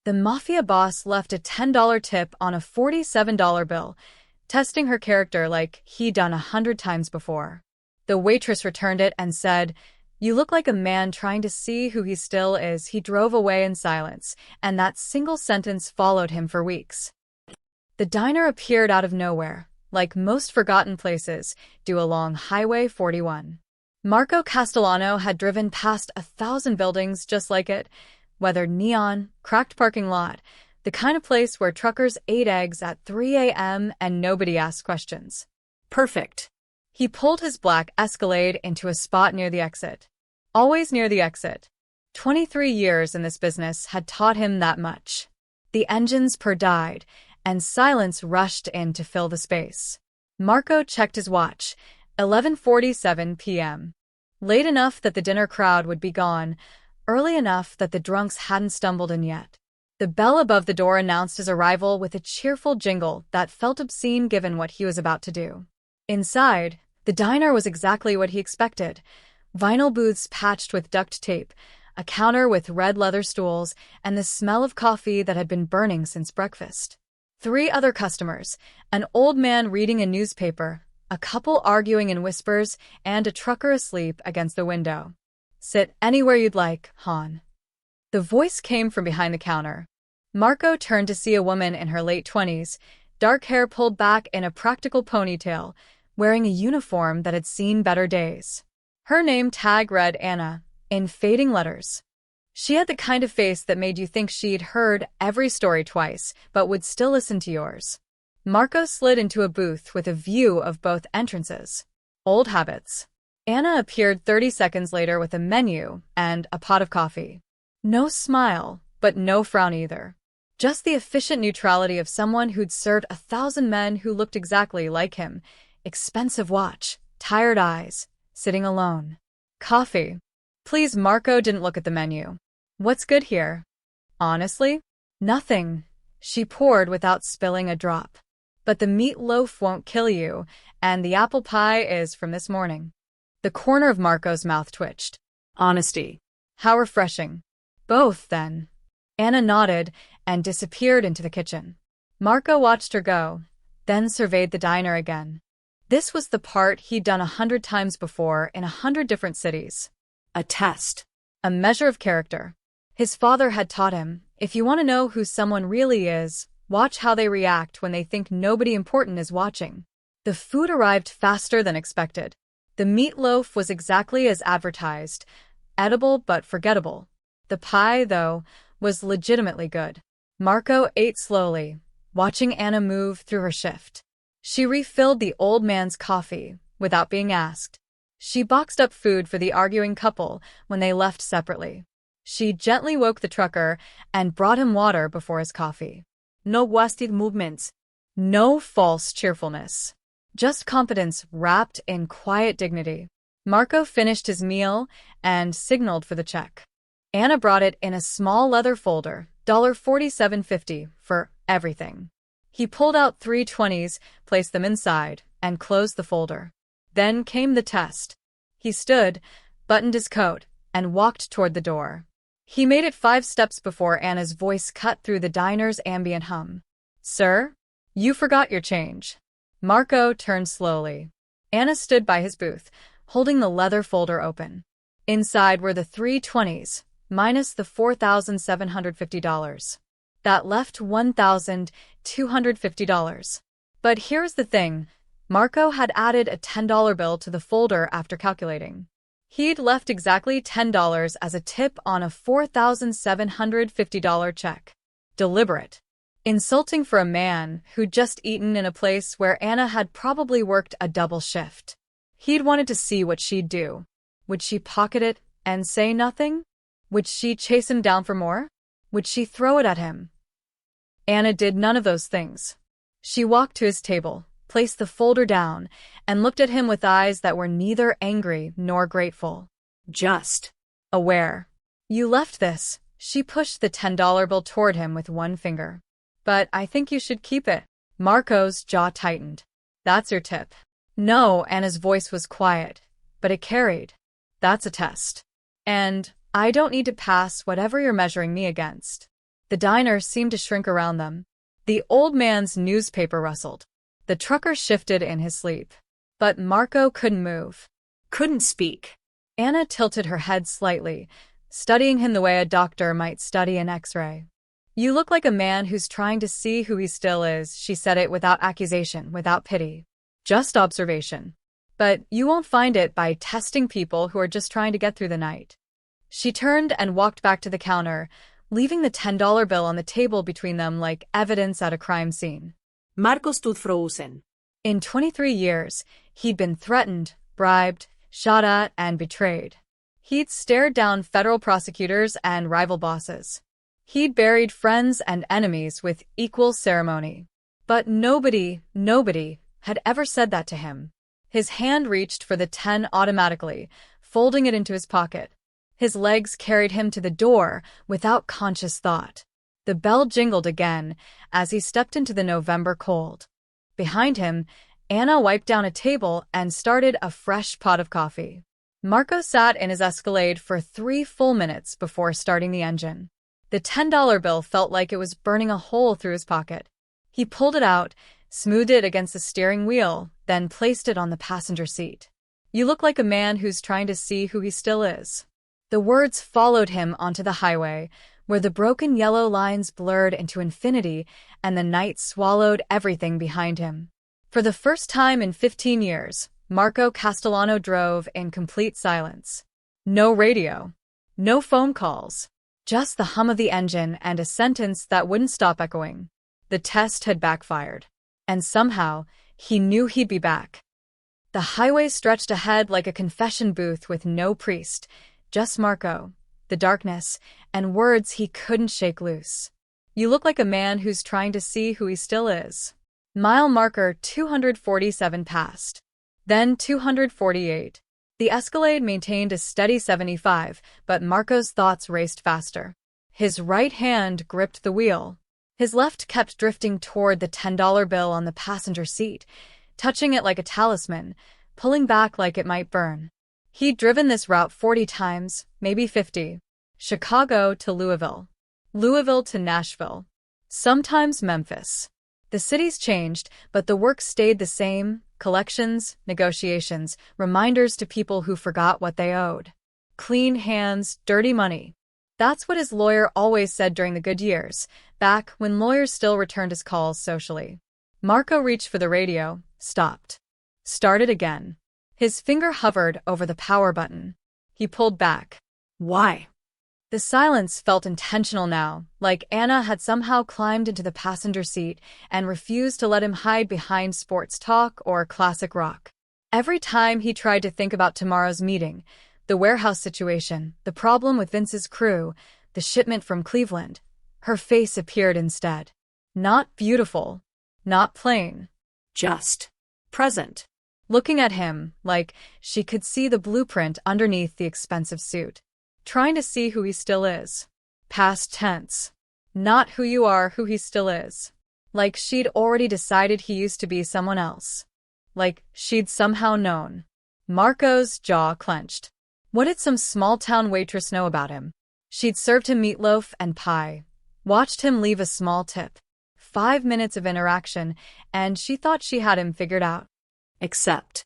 The Mafia boss left a $10 tip on a $47 bill, testing her character like he'd done 100 times before. The waitress returned it and said, "You look like a man trying to see who he still is." He drove away in silence, and that single sentence followed him for weeks. The diner appeared out of nowhere, like most forgotten places do along Highway 41. Marco Castellano had driven past 1,000 buildings just like it, weathered neon, cracked parking lot, the kind of place where truckers ate eggs at 3 a.m. and nobody asked questions. Perfect. He pulled his black Escalade into a spot near the exit. Always near the exit. 23 years in this business had taught him that much. The engines died, and silence rushed in to fill the space. Marco checked his watch. 11:47 p.m. Late enough that the dinner crowd would be gone, early enough that the drunks hadn't stumbled in yet. The bell above the door announced his arrival with a cheerful jingle that felt obscene given what he was about to do. Inside, the diner was exactly what he expected. Vinyl booths patched with duct tape, a counter with red leather stools, and the smell of coffee that had been burning since breakfast. 3 other customers, an old man reading a newspaper, a couple arguing in whispers, and a trucker asleep against the window. "Sit anywhere you'd like, hon." The voice came from behind the counter. Marco turned to see a woman in her late 20s, dark hair pulled back in a practical ponytail, wearing a uniform that had seen better days. Her name tag read Anna, in fading letters. She had the kind of face that made you think she'd heard every story twice, but would still listen to yours. Marco slid into a booth with a view of both entrances. Old habits. Anna appeared 30 seconds later with a menu and a pot of coffee. No smile, but no frown either. Just the efficient neutrality of someone who'd served 1,000 men who looked exactly like him. Expensive watch, tired eyes, sitting alone. Coffee. Please. Marco didn't look at the menu. What's good here? Honestly? Nothing. She poured without spilling a drop. But the meat loaf won't kill you, and the apple pie is from this morning. The corner of Marco's mouth twitched. Honesty. How refreshing. Both, then. Anna nodded and disappeared into the kitchen. Marco watched her go, then surveyed the diner again. This was the part he'd done 100 times before in 100 different cities. A test. A measure of character. His father had taught him, if you want to know who someone really is, watch how they react when they think nobody important is watching. The food arrived faster than expected. The meatloaf was exactly as advertised, edible but forgettable. The pie, though, was legitimately good. Marco ate slowly, watching Anna move through her shift. She refilled the old man's coffee without being asked. She boxed up food for the arguing couple when they left separately. She gently woke the trucker and brought him water before his coffee. No wasted movements. No false cheerfulness. Just competence wrapped in quiet dignity. Marco finished his meal and signaled for the check. Anna brought it in a small leather folder, $47.50 for everything. He pulled out 3 20s, placed them inside, and closed the folder. Then came the test. He stood, buttoned his coat, and walked toward the door. He made it 5 steps before Anna's voice cut through the diner's ambient hum. "Sir? You forgot your change." Marco turned slowly. Anna stood by his booth, holding the leather folder open. Inside were the 3 20s, minus the $4,750. That left $1,250. But here's the thing. Marco had added a $10 bill to the folder after calculating. He'd left exactly $10 as a tip on a $4,750 check. Deliberate. Insulting for a man who'd just eaten in a place where Anna had probably worked a double shift. He'd wanted to see what she'd do. Would she pocket it and say nothing? Would she chase him down for more? Would she throw it at him? Anna did none of those things. She walked to his table, placed the folder down, and looked at him with eyes that were neither angry nor grateful. Just aware. "You left this." She pushed the $10 bill toward him with one finger. "But I think you should keep it." Marco's jaw tightened. "That's your tip." "No," Anna's voice was quiet, but it carried. "That's a test. And I don't need to pass whatever you're measuring me against." The diner seemed to shrink around them. The old man's newspaper rustled. The trucker shifted in his sleep. But Marco couldn't move. Couldn't speak. Anna tilted her head slightly, studying him the way a doctor might study an X-ray. You look like a man who's trying to see who he still is, she said it without accusation, without pity. Just observation. But you won't find it by testing people who are just trying to get through the night. She turned and walked back to the counter, leaving the $10 bill on the table between them like evidence at a crime scene. Marco stood frozen. In 23 years, he'd been threatened, bribed, shot at, and betrayed. He'd stared down federal prosecutors and rival bosses. He'd buried friends and enemies with equal ceremony. But nobody had ever said that to him. His hand reached for the 10 automatically, folding it into his pocket. His legs carried him to the door without conscious thought. The bell jingled again as he stepped into the November cold. Behind him, Anna wiped down a table and started a fresh pot of coffee. Marco sat in his Escalade for 3 full minutes before starting the engine. The $10 bill felt like it was burning a hole through his pocket. He pulled it out, smoothed it against the steering wheel, then placed it on the passenger seat. You look like a man who's trying to see who he still is. The words followed him onto the highway, where the broken yellow lines blurred into infinity and the night swallowed everything behind him. For the first time in 15 years, Marco Castellano drove in complete silence. No radio. No phone calls. Just the hum of the engine and a sentence that wouldn't stop echoing. The test had backfired. And somehow, he knew he'd be back. The highway stretched ahead like a confession booth with no priest, just Marco, the darkness, and words he couldn't shake loose. You look like a man who's trying to see who he still is. Mile marker 247 passed. Then 248. The Escalade maintained a steady 75, but Marco's thoughts raced faster. His right hand gripped the wheel. His left kept drifting toward the $10 bill on the passenger seat, touching it like a talisman, pulling back like it might burn. He'd driven this route 40 times, maybe 50. Chicago to Louisville. Louisville to Nashville. Sometimes Memphis. The cities changed, but the work stayed the same. Collections, negotiations, reminders to people who forgot what they owed. Clean hands, dirty money. That's what his lawyer always said during the good years, back when lawyers still returned his calls socially. Marco reached for the radio, stopped. Started again. His finger hovered over the power button. He pulled back. Why? The silence felt intentional now, like Anna had somehow climbed into the passenger seat and refused to let him hide behind sports talk or classic rock. Every time he tried to think about tomorrow's meeting, the warehouse situation, the problem with Vince's crew, the shipment from Cleveland, her face appeared instead. Not beautiful. Not plain. Just present. Looking at him like she could see the blueprint underneath the expensive suit. Trying to see who he still is. Past tense. Not who you are, who he still is. Like she'd already decided he used to be someone else. Like she'd somehow known. Marco's jaw clenched. What did some small-town waitress know about him? She'd served him meatloaf and pie. Watched him leave a small tip. 5 minutes of interaction, and she thought she had him figured out. Except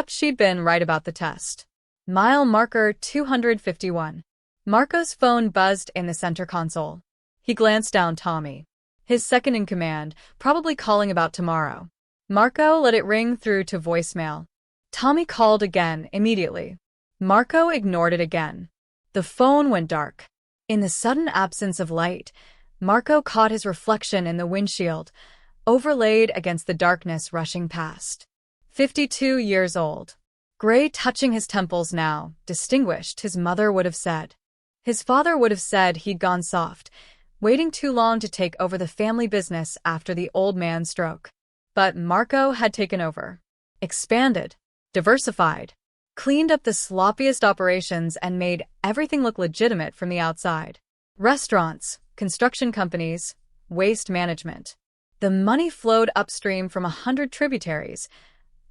she'd been right about the test. Mile marker 251. Marco's phone buzzed in the center console. He glanced down Tommy. His second in command, probably calling about tomorrow. Marco let it ring through to voicemail. Tommy called again immediately. Marco ignored it again. The phone went dark. In the sudden absence of light, Marco caught his reflection in the windshield, overlaid against the darkness rushing past. 52 years old. Gray touching his temples now, distinguished, his mother would have said. His father would have said he'd gone soft, waiting too long to take over the family business after the old man's stroke. But Marco had taken over. Expanded. Diversified. Cleaned up the sloppiest operations and made everything look legitimate from the outside. Restaurants, construction companies, waste management. The money flowed upstream from 100 tributaries,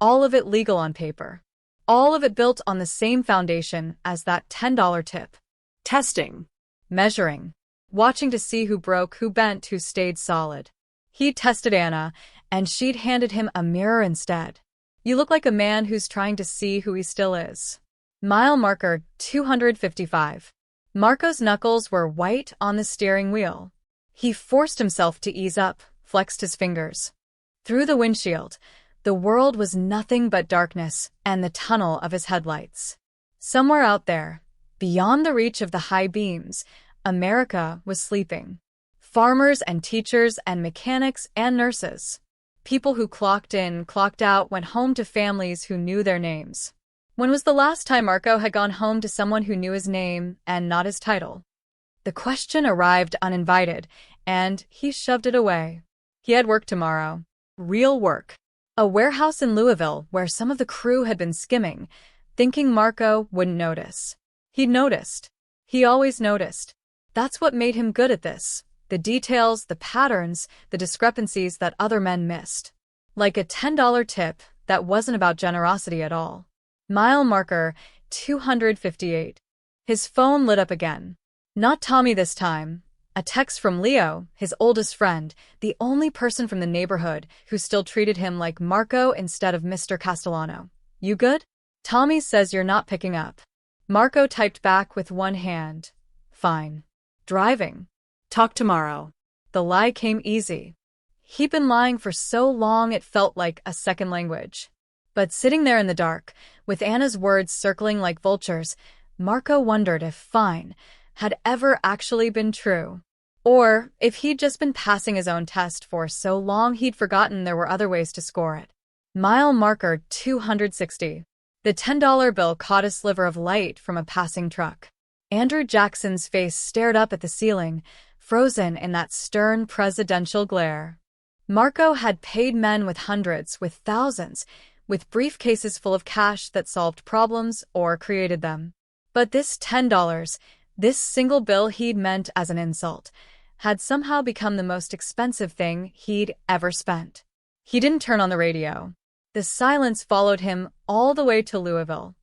all of it legal on paper. All of it built on the same foundation as that $10 tip. Testing. Measuring. watching to see who broke, who bent, who stayed solid. He'd tested Anna, and she'd handed him a mirror instead. You look like a man who's trying to see who he still is. Mile marker 255. Marco's knuckles were white on the steering wheel. He forced himself to ease up, flexed his fingers. Through the windshield, the world was nothing but darkness and the tunnel of his headlights. Somewhere out there, beyond the reach of the high beams, America was sleeping. Farmers and teachers and mechanics and nurses. People who clocked in, clocked out, went home to families who knew their names. When was the last time Marco had gone home to someone who knew his name and not his title? The question arrived uninvited, and he shoved it away. He had work tomorrow. Real work. A warehouse in Louisville where some of the crew had been skimming, thinking Marco wouldn't notice. He'd noticed. He always noticed. That's what made him good at this. The details, the patterns, the discrepancies that other men missed. Like a $10 tip that wasn't about generosity at all. Mile marker 258. His phone lit up again. Not Tommy this time. A text from Leo, his oldest friend, the only person from the neighborhood who still treated him like Marco instead of Mr. Castellano. You good? Tommy says you're not picking up. Marco typed back with one hand. Fine. Driving. Talk tomorrow. The lie came easy. He'd been lying for so long it felt like a second language. But sitting there in the dark, with Anna's words circling like vultures, Marco wondered if fine had ever actually been true. Or if he'd just been passing his own test for so long he'd forgotten there were other ways to score it. Mile marker 260. The $10 bill caught a sliver of light from a passing truck. Andrew Jackson's face stared up at the ceiling, frozen in that stern presidential glare. Marco had paid men with hundreds, with thousands, with briefcases full of cash that solved problems or created them. But this $10, this single bill he'd meant as an insult, had somehow become the most expensive thing he'd ever spent. He didn't turn on the radio. The silence followed him all the way to Louisville.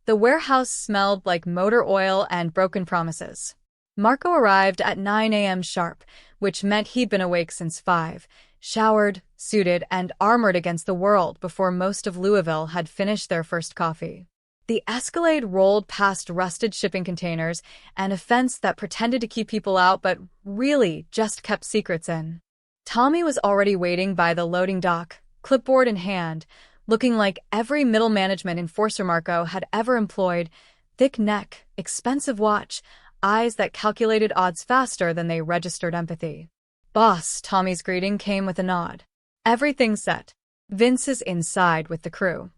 The warehouse smelled like motor oil and broken promises. Marco arrived at 9 a.m. sharp, which meant he'd been awake since 5, showered, suited, and armored against the world before most of Louisville had finished their first coffee. The Escalade rolled past rusted shipping containers and a fence that pretended to keep people out but really just kept secrets in. Tommy was already waiting by the loading dock, clipboard in hand, looking like every middle management enforcer Marco had ever employed, thick neck, expensive watch, eyes that calculated odds faster than they registered empathy. Boss, Tommy's greeting came with a nod. Everything's set. Vince is inside with the crew.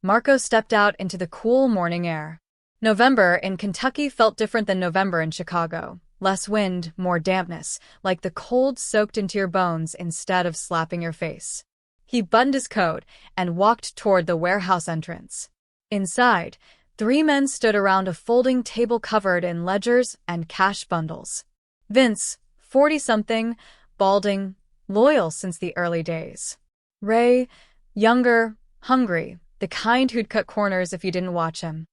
Marco stepped out into the cool morning air. November in Kentucky felt different than November in Chicago. Less wind, more dampness, like the cold soaked into your bones instead of slapping your face. He buttoned his coat and walked toward the warehouse entrance. Inside, 3 men stood around a folding table covered in ledgers and cash bundles. Vince, 40-something, balding, loyal since the early days. Ray, younger, hungry, the kind who'd cut corners if you didn't watch him.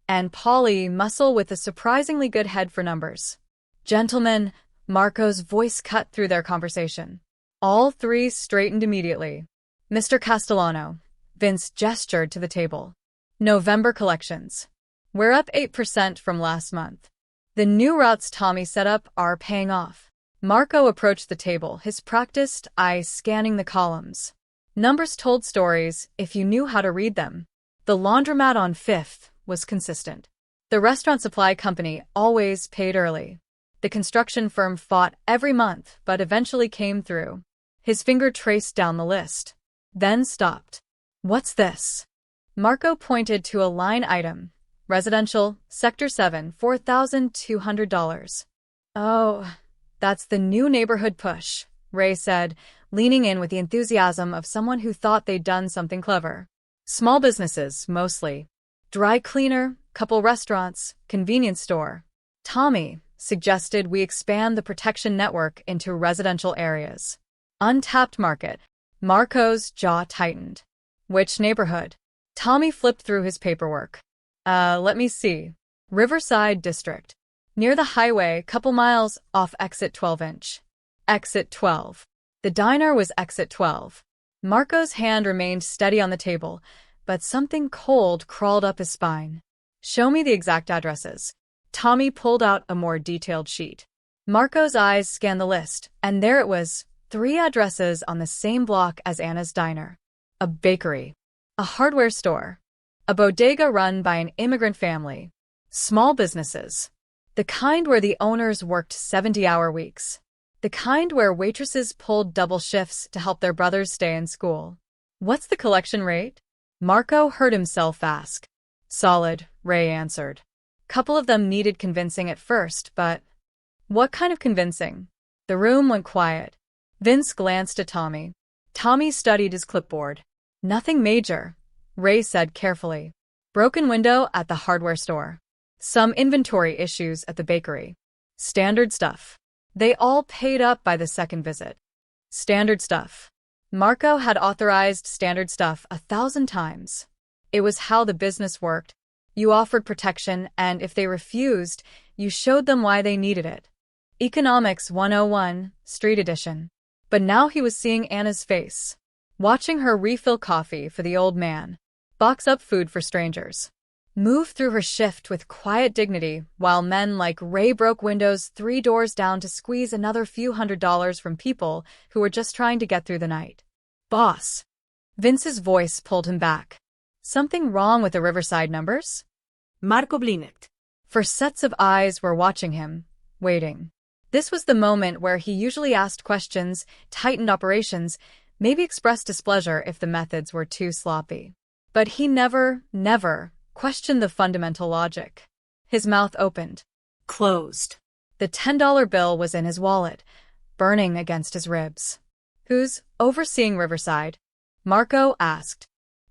And Polly, muscle with a surprisingly good head for numbers. Gentlemen, Marco's voice cut through their conversation. All 3 straightened immediately. Mr. Castellano, Vince gestured to the table. November collections. We're up 8% from last month. The new routes Tommy set up are paying off. Marco approached the table, his practiced eyes scanning the columns. Numbers told stories if you knew how to read them. The laundromat on 5th was consistent. The restaurant supply company always paid early. The construction firm fought every month but eventually came through. His finger traced down the list. Then stopped. What's this? Marco pointed to a line item. Residential, Sector 7, $4,200. Oh, that's the new neighborhood push, Ray said, leaning in with the enthusiasm of someone who thought they'd done something clever. Small businesses, mostly. Dry cleaner, couple restaurants, convenience store. Tommy suggested we expand the protection network into residential areas. Untapped market. Marco's jaw tightened. Which neighborhood? Tommy flipped through his paperwork. Let me see. Riverside District. Near the highway, couple miles off exit 12-inch. Exit 12. The diner was exit 12. Marco's hand remained steady on the table, but something cold crawled up his spine. Show me the exact addresses. Tommy pulled out a more detailed sheet. Marco's eyes scanned the list, and there it was, 3 addresses on the same block as Anna's diner. A bakery. A hardware store. A bodega run by an immigrant family. Small businesses. The kind where the owners worked 70-hour weeks. The kind where waitresses pulled double shifts to help their brothers stay in school. What's the collection rate? Marco heard himself ask. Solid, Ray answered. Couple of them needed convincing at first, but... What kind of convincing? The room went quiet. Vince glanced at Tommy. Tommy studied his clipboard. Nothing major, Ray said carefully. Broken window at the hardware store. Some inventory issues at the bakery. Standard stuff. They all paid up by the second visit. Standard stuff. Marco had authorized standard stuff 1,000 times. It was how the business worked. You offered protection, and if they refused, you showed them why they needed it. Economics 101, Street Edition. But now he was seeing Anna's face. Watching her refill coffee for the old man. Box up food for strangers. Move through her shift with quiet dignity, while men like Ray broke windows 3 doors down to squeeze another few $100s from people who were just trying to get through the night. Boss. Vince's voice pulled him back. Something wrong with the Riverside numbers? Marco blinked. For sets of eyes were watching him, waiting. This was the moment where he usually asked questions, tightened operations, maybe expressed displeasure if the methods were too sloppy. But he never questioned the fundamental logic. His mouth opened. Closed. The $10 bill was in his wallet, burning against his ribs. Who's overseeing Riverside? Marco asked.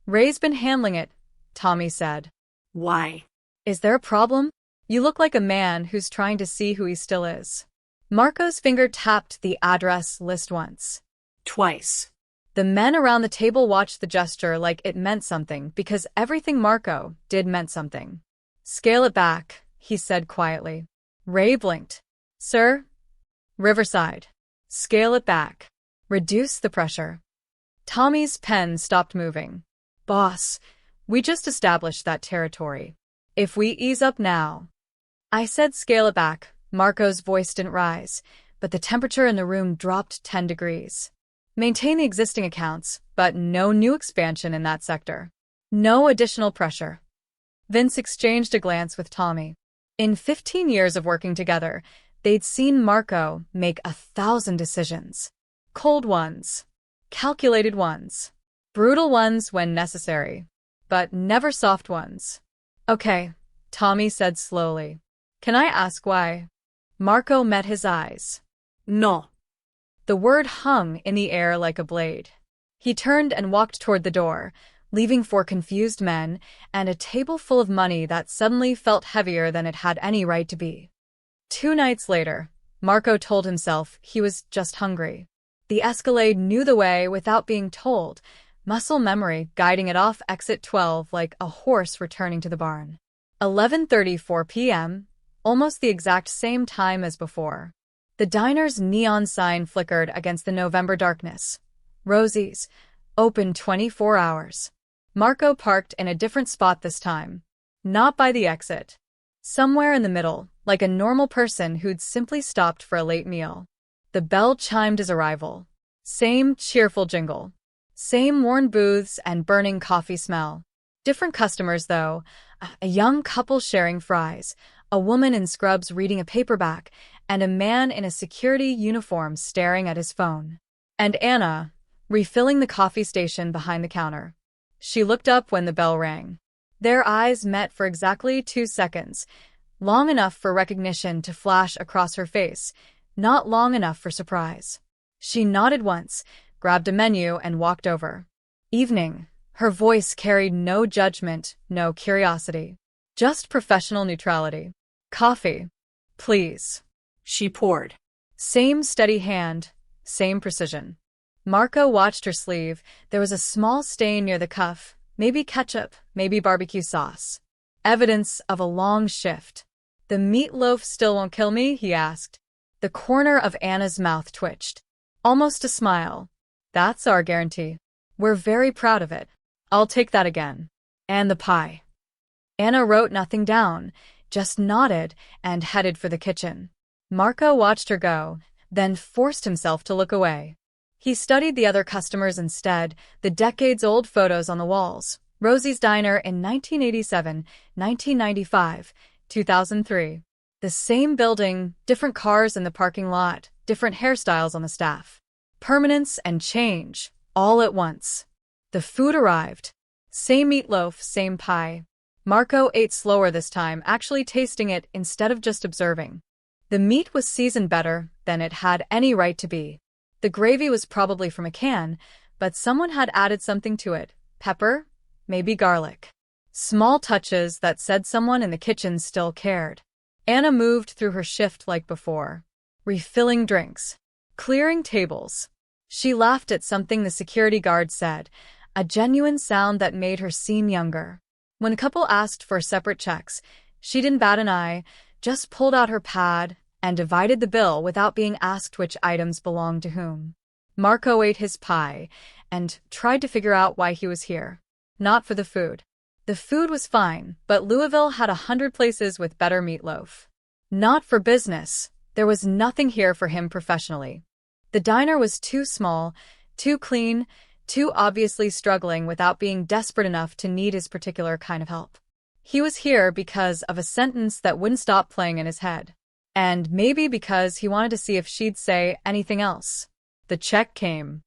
Ray's been handling it, Tommy said. Why? Is there a problem? You look like a man who's trying to see who he still is. Marco's finger tapped the address list once. Twice. The men around the table watched the gesture like it meant something because everything Marco did meant something. Scale it back, he said quietly. Ray blinked. Sir? Riverside. Scale it back. Reduce the pressure. Tommy's pen stopped moving. Boss, we just established that territory. If we ease up now. I said scale it back. Marco's voice didn't rise, but the temperature in the room dropped 10 degrees. Maintain the existing accounts, but no new expansion in that sector. No additional pressure. Vince exchanged a glance with Tommy. In 15 years of working together, they'd seen Marco make 1,000 decisions. Cold ones. Calculated ones. Brutal ones when necessary. But never soft ones. Okay, Tommy said slowly. Can I ask why? Marco met his eyes. No. The word hung in the air like a blade. He turned and walked toward the door, leaving 4 confused men and a table full of money that suddenly felt heavier than it had any right to be. 2 nights later, Marco told himself he was just hungry. The Escalade knew the way without being told, muscle memory guiding it off exit 12 like a horse returning to the barn. 11:34 p.m., almost the exact same time as before. The diner's neon sign flickered against the November darkness. Rosie's, open 24 hours. Marco parked in a different spot this time. Not by the exit. Somewhere in the middle, like a normal person who'd simply stopped for a late meal. The bell chimed his arrival. Same cheerful jingle. Same worn booths and burning coffee smell. Different customers, though. A young couple sharing fries, a woman in scrubs reading a paperback, and a man in a security uniform staring at his phone. And Anna, refilling the coffee station behind the counter. She looked up when the bell rang. Their eyes met for exactly 2 seconds, long enough for recognition to flash across her face, not long enough for surprise. She nodded once, grabbed a menu, and walked over. Evening. Her voice carried no judgment, no curiosity. Just professional neutrality. Coffee. Please. She poured. Same steady hand, same precision. Marco watched her sleeve. There was a small stain near the cuff, maybe ketchup, maybe barbecue sauce. Evidence of a long shift. The meatloaf still won't kill me? He asked. The corner of Anna's mouth twitched. Almost a smile. That's our guarantee. We're very proud of it. I'll take that again. And the pie. Anna wrote nothing down, just nodded and headed for the kitchen. Marco watched her go, then forced himself to look away. He studied the other customers instead, the decades-old photos on the walls. Rosie's Diner in 1987, 1995, 2003. The same building, different cars in the parking lot, different hairstyles on the staff. Permanence and change, all at once. The food arrived. Same meatloaf, same pie. Marco ate slower this time, actually tasting it instead of just observing. The meat was seasoned better than it had any right to be. The gravy was probably from a can, but someone had added something to it. Pepper, maybe garlic. Small touches that said someone in the kitchen still cared. Anna moved through her shift like before. Refilling drinks. Clearing tables. She laughed at something the security guard said, a genuine sound that made her seem younger. When a couple asked for separate checks, she didn't bat an eye, just pulled out her pad and divided the bill without being asked which items belonged to whom. Marco ate his pie and tried to figure out why he was here. Not for the food. The food was fine, but Louisville had 100 places with better meatloaf. Not for business. There was nothing here for him professionally. The diner was too small, too clean, too obviously struggling without being desperate enough to need his particular kind of help. He was here because of a sentence that wouldn't stop playing in his head. And maybe because he wanted to see if she'd say anything else. The check came.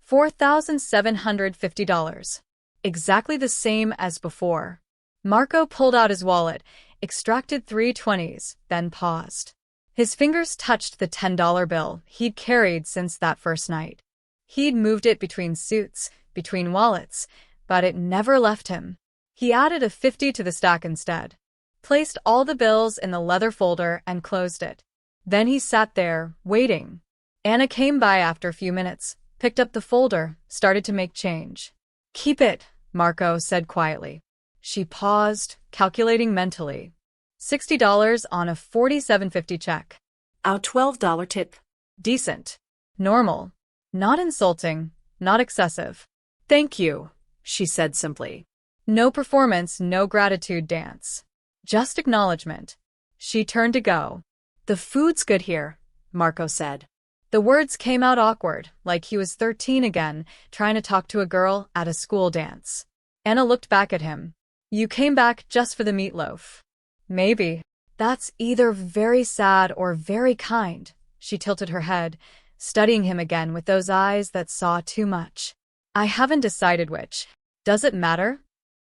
$4,750. Exactly the same as before. Marco pulled out his wallet, extracted 3 20s, then paused. His fingers touched the $10 bill he'd carried since that first night. He'd moved it between suits, between wallets, but it never left him. He added a 50 to the stack instead. Placed all the bills in the leather folder and closed it. Then he sat there, waiting. Anna came by after a few minutes, picked up the folder, started to make change. Keep it, Marco said quietly. She paused, calculating mentally. $60 on a $47.50 check. Our $12 tip. Decent. Normal. Not insulting, not excessive. Thank you, she said simply. No performance, no gratitude dance. Just acknowledgement. She turned to go. The food's good here, Marco said. The words came out awkward, like he was 13 again, trying to talk to a girl at a school dance. Anna looked back at him. You came back just for the meatloaf. Maybe. That's either very sad or very kind. She tilted her head, studying him again with those eyes that saw too much. I haven't decided which. Does it matter?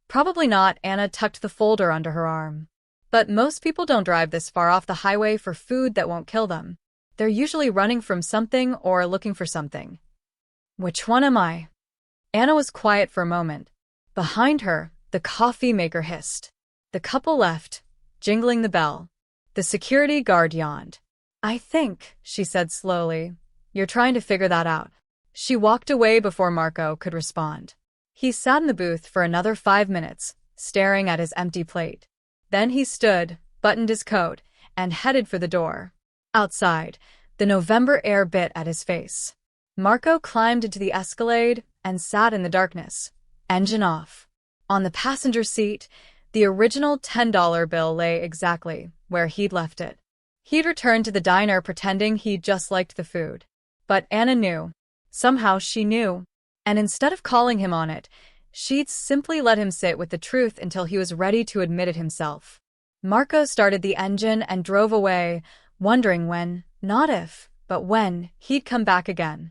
Probably not. Anna tucked the folder under her arm. But most people don't drive this far off the highway for food that won't kill them. They're usually running from something or looking for something. Which one am I? Anna was quiet for a moment. Behind her, the coffee maker hissed. The couple left, jingling the bell. The security guard yawned. I think, she said slowly, you're trying to figure that out. She walked away before Marco could respond. He sat in the booth for another 5 minutes, staring at his empty plate. Then he stood, buttoned his coat, and headed for the door. Outside, the November air bit at his face. Marco climbed into the Escalade and sat in the darkness. Engine off. On the passenger seat, the original $10 bill lay exactly where he'd left it. He'd returned to the diner pretending he'd just liked the food. But Anna knew. Somehow she knew. And instead of calling him on it, she'd simply let him sit with the truth until he was ready to admit it himself. Marco started the engine and drove away, wondering when, not if, but when, he'd come back again.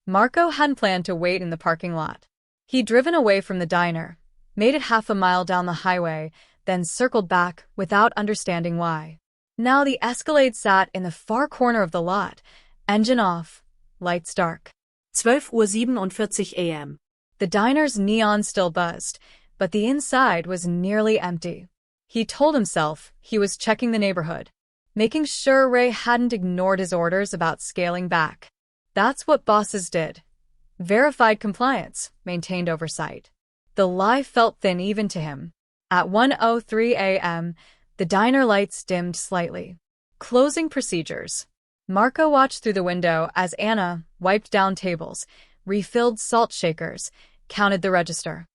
Marco hadn't planned to wait in the parking lot. He'd driven away from the diner, made it half a mile down the highway, then circled back without understanding why. Now the Escalade sat in the far corner of the lot, engine off, lights dark. 12:47 a.m. The diner's neon still buzzed, but the inside was nearly empty. He told himself he was checking the neighborhood, making sure Ray hadn't ignored his orders about scaling back. That's what bosses did. Verified compliance, maintained oversight. The lie felt thin even to him. At 1:03 a.m., The diner lights dimmed slightly. Closing procedures. Marco watched through the window as Anna wiped down tables, refilled salt shakers, counted the register.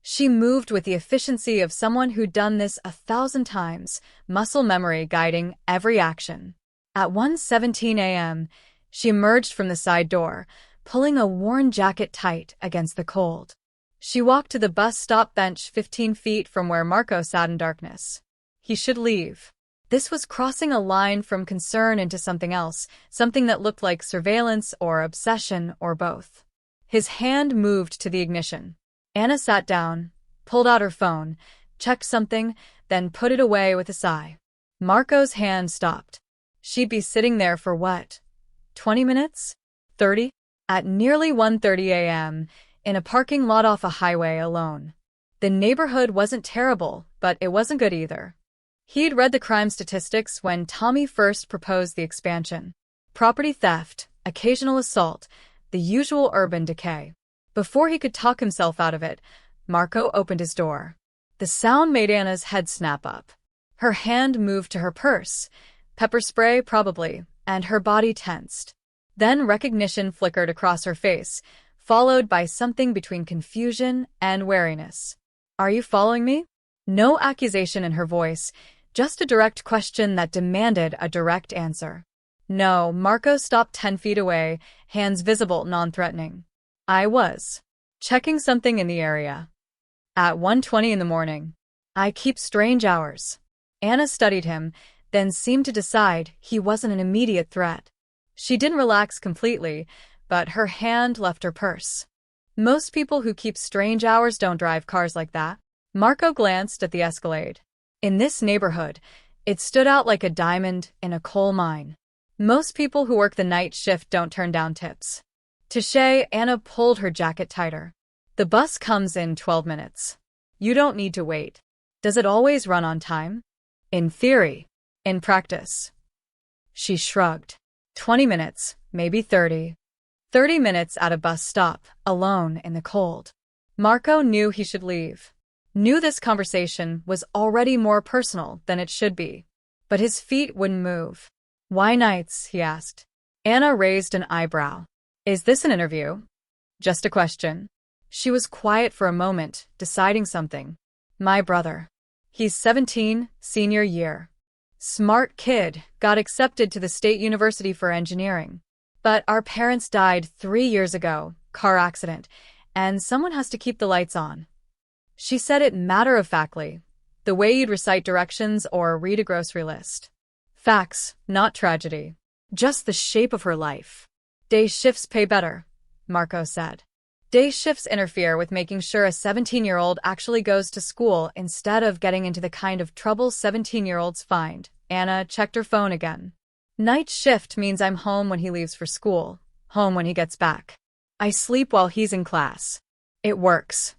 She moved with the efficiency of someone who'd done this 1,000 times, muscle memory guiding every action. At 1:17 a.m., she emerged from the side door, pulling a worn jacket tight against the cold. She walked to the bus stop bench 15 feet from where Marco sat in darkness. He should leave. This was crossing a line from concern into something else, something that looked like surveillance or obsession or both. His hand moved to the ignition. Anna sat down, pulled out her phone, checked something, then put it away with a sigh. Marco's hand stopped. She'd be sitting there for what? 20 minutes? 30? At nearly 1:30 a.m., in a parking lot off a highway alone. The neighborhood wasn't terrible, but it wasn't good either. He'd read the crime statistics when Tommy first proposed the expansion. Property theft, occasional assault, the usual urban decay. Before he could talk himself out of it, Marco opened his door. The sound made Anna's head snap up. Her hand moved to her purse, pepper spray probably, and her body tensed. Then recognition flickered across her face, followed by something between confusion and wariness. "Are you following me?" No accusation in her voice, just a direct question that demanded a direct answer. No, Marco stopped 10 feet away, hands visible, non-threatening. "I was checking something in the area. At 1:20 in the morning. I keep strange hours." Anna studied him, then seemed to decide he wasn't an immediate threat. She didn't relax completely, but her hand left her purse. Most people who keep strange hours don't drive cars like that. Marco glanced at the Escalade. In this neighborhood, it stood out like a diamond in a coal mine. Most people who work the night shift don't turn down tips. Touché, Anna pulled her jacket tighter. "The bus comes in 12 minutes. You don't need to wait." "Does it always run on time?" "In theory. In practice." She shrugged. 20 minutes, maybe 30. 30 minutes at a bus stop, alone in the cold. Marco knew he should leave. Knew this conversation was already more personal than it should be. But his feet wouldn't move. "Why nights?" he asked. Anna raised an eyebrow. "Is this an interview?" "Just a question." She was quiet for a moment, deciding something. "My brother. He's 17, senior year. Smart kid, got accepted to the State University for engineering. But our parents died 3 years ago, car accident, and someone has to keep the lights on." She said it matter-of-factly, the way you'd recite directions or read a grocery list. Facts, not tragedy. Just the shape of her life. "Day shifts pay better," Marco said. Day shifts interfere with making sure a 17-year-old actually goes to school instead of getting into the kind of trouble 17-year-olds find. Anna checked her phone again. "Night shift means I'm home when he leaves for school, home when he gets back. I sleep while he's in class. It works."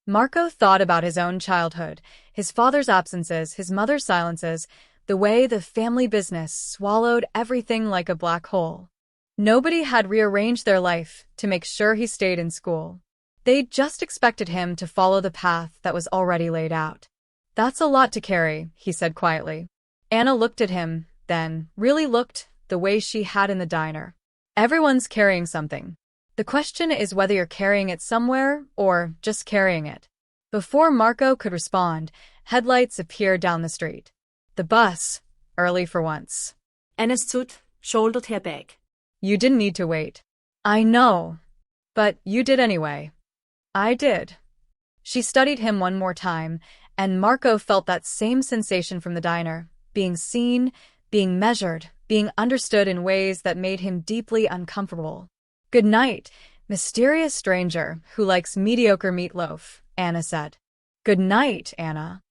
Marco thought about his own childhood, his father's absences, his mother's silences, the way the family business swallowed everything like a black hole. Nobody had rearranged their life to make sure he stayed in school. They'd just expected him to follow the path that was already laid out. "That's a lot to carry," he said quietly. Anna looked at him, then really looked the way she had in the diner. "Everyone's carrying something. The question is whether you're carrying it somewhere or just carrying it." Before Marco could respond, headlights appeared down the street. The bus, early for once. Annas Zut shouldered her bag. "You didn't need to wait." "I know. But you did anyway." "I did." She studied him one more time, and Marco felt that same sensation from the diner, being seen, being measured, being understood in ways that made him deeply uncomfortable. "Good night, mysterious stranger who likes mediocre meatloaf," Anna said. "Good night, Anna."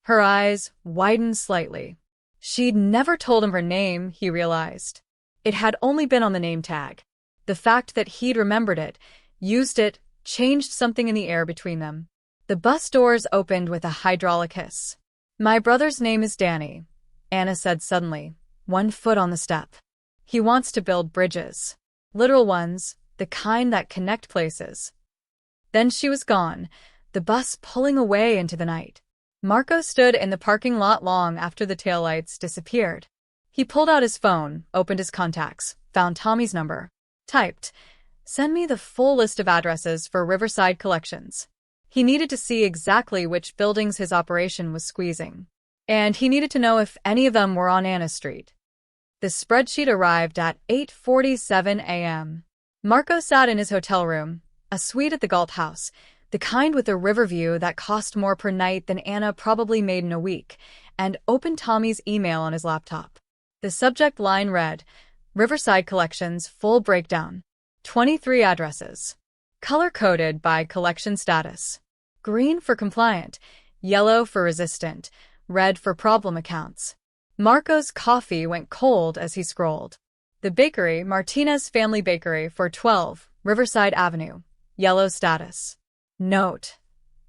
Her eyes widened slightly. She'd never told him her name, he realized. It had only been on the name tag. The fact that he'd remembered it, used it, changed something in the air between them. The bus doors opened with a hydraulic hiss. "My brother's name is Danny," Anna said suddenly, one foot on the step. "He wants to build bridges. Literal ones, the kind that connect places." Then she was gone, the bus pulling away into the night. Marco stood in the parking lot long after the taillights disappeared. He pulled out his phone, opened his contacts, found Tommy's number. Typed, "Send me the full list of addresses for Riverside Collections." He needed to see exactly which buildings his operation was squeezing. And he needed to know if any of them were on Anna Street. The spreadsheet arrived at 8:47 a.m. Marco sat in his hotel room, a suite at the Galt House, the kind with a river view that cost more per night than Anna probably made in a week, and opened Tommy's email on his laptop. The subject line read, "Riverside Collections Full Breakdown. 23 addresses. Color-coded by collection status. Green for compliant, yellow for resistant, red for problem accounts." Marco's coffee went cold as he scrolled. The bakery, Martinez Family Bakery, 412 Riverside Avenue. Yellow status. Note: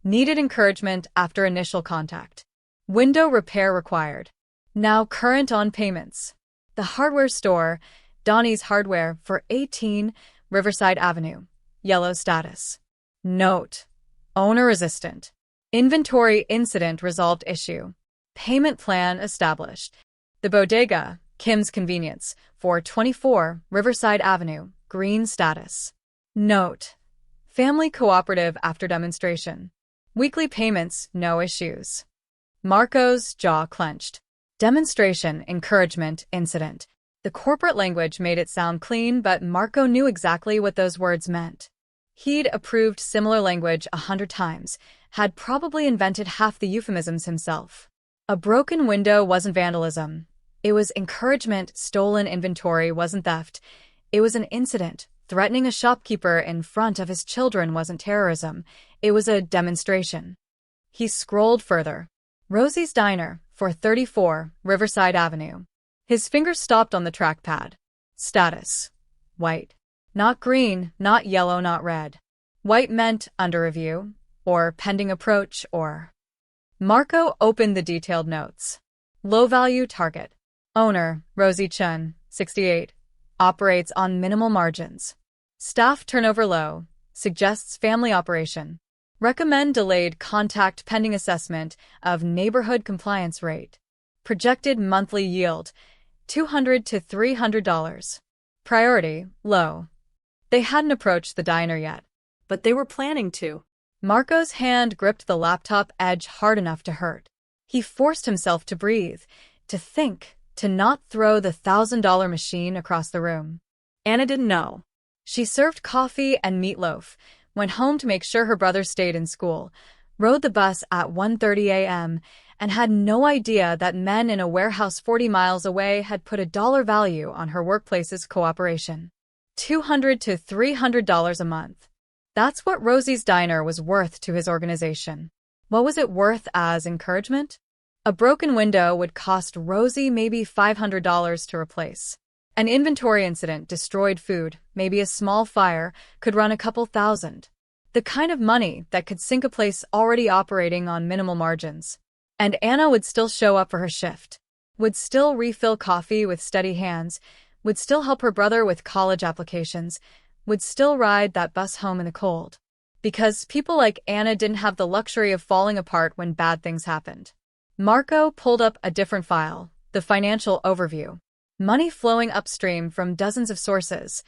needed encouragement after initial contact. Window repair required. Now current on payments. The hardware store, Donnie's Hardware, 418 Riverside Avenue. Yellow status. Note: owner resistant. Inventory incident resolved issue. Payment plan established. The Bodega, Kim's Convenience, 424 Riverside Avenue. Green status. Note: family cooperative after demonstration. Weekly payments, no issues. Marco's jaw clenched. Demonstration, encouragement, incident. The corporate language made it sound clean, but Marco knew exactly what those words meant. He'd approved similar language 100 times, had probably invented half the euphemisms himself. A broken window wasn't vandalism. It was encouragement. Stolen inventory wasn't theft. It was an incident. Threatening a shopkeeper in front of his children wasn't terrorism. It was a demonstration. He scrolled further. Rosie's Diner, 434 Riverside Avenue. His fingers stopped on the trackpad. Status: white. Not green, not yellow, not red. White meant under review, or pending approach, or... Marco opened the detailed notes. Low-value target. Owner, Rosie Chun, 68. Operates on minimal margins. Staff turnover low. Suggests family operation. Recommend delayed contact pending assessment of neighborhood compliance rate. Projected monthly yield, $200 to $300. Priority, low. They hadn't approached the diner yet. But they were planning to. Marco's hand gripped the laptop edge hard enough to hurt. He forced himself to breathe, to think, to not throw the $1,000 machine across the room. Anna didn't know. She served coffee and meatloaf, went home to make sure her brother stayed in school, rode the bus at 1:30 a.m., and had no idea that men in a warehouse 40 miles away had put a dollar value on her workplace's cooperation. $200 to $300 a month. That's what Rosie's Diner was worth to his organization. What was it worth as encouragement? A broken window would cost Rosie maybe $500 to replace. An inventory incident destroyed food, maybe a small fire, could run a couple thousand. The kind of money that could sink a place already operating on minimal margins. And Anna would still show up for her shift. Would still refill coffee with steady hands. Would still help her brother with college applications. Would still ride that bus home in the cold. Because people like Anna didn't have the luxury of falling apart when bad things happened. Marco pulled up a different file, the financial overview. Money flowing upstream from dozens of sources,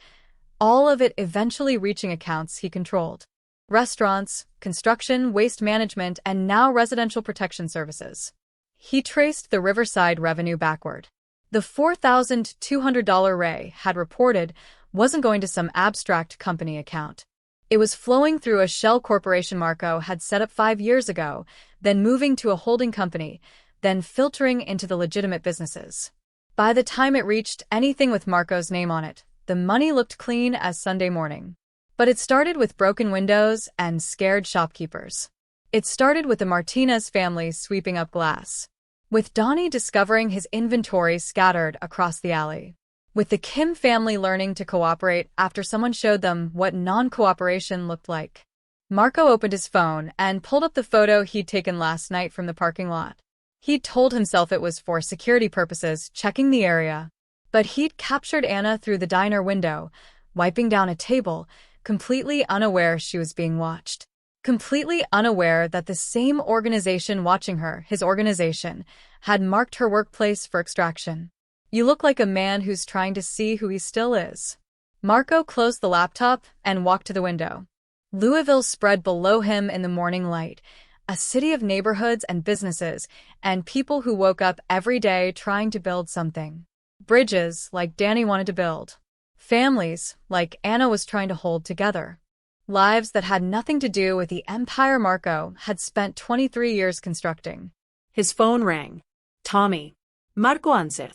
all of it eventually reaching accounts he controlled. Restaurants, construction, waste management, and now residential protection services. He traced the Riverside revenue backward. The $4,200 Ray had reported wasn't going to some abstract company account. It was flowing through a shell corporation Marco had set up 5 years ago, then moving to a holding company, then filtering into the legitimate businesses. By the time it reached anything with Marco's name on it, the money looked clean as Sunday morning. But it started with broken windows and scared shopkeepers. It started with the Martinez family sweeping up glass. With Donnie discovering his inventory scattered across the alley. With the Kim family learning to cooperate after someone showed them what non-cooperation looked like. Marco opened his phone and pulled up the photo he'd taken last night from the parking lot. He'd told himself it was for security purposes, checking the area. But he'd captured Anna through the diner window, wiping down a table, completely unaware she was being watched. completely unaware that the same organization watching her, his organization, had marked her workplace for extraction. You look like a man who's trying to see who he still is. Marco closed the laptop and walked to the window. Louisville spread below him in the morning light, a city of neighborhoods and businesses, and people who woke up every day trying to build something. Bridges, like Danny wanted to build. Families, like Anna was trying to hold together. Lives that had nothing to do with the empire Marco had spent 23 years constructing. His phone rang. Tommy. Marco answered.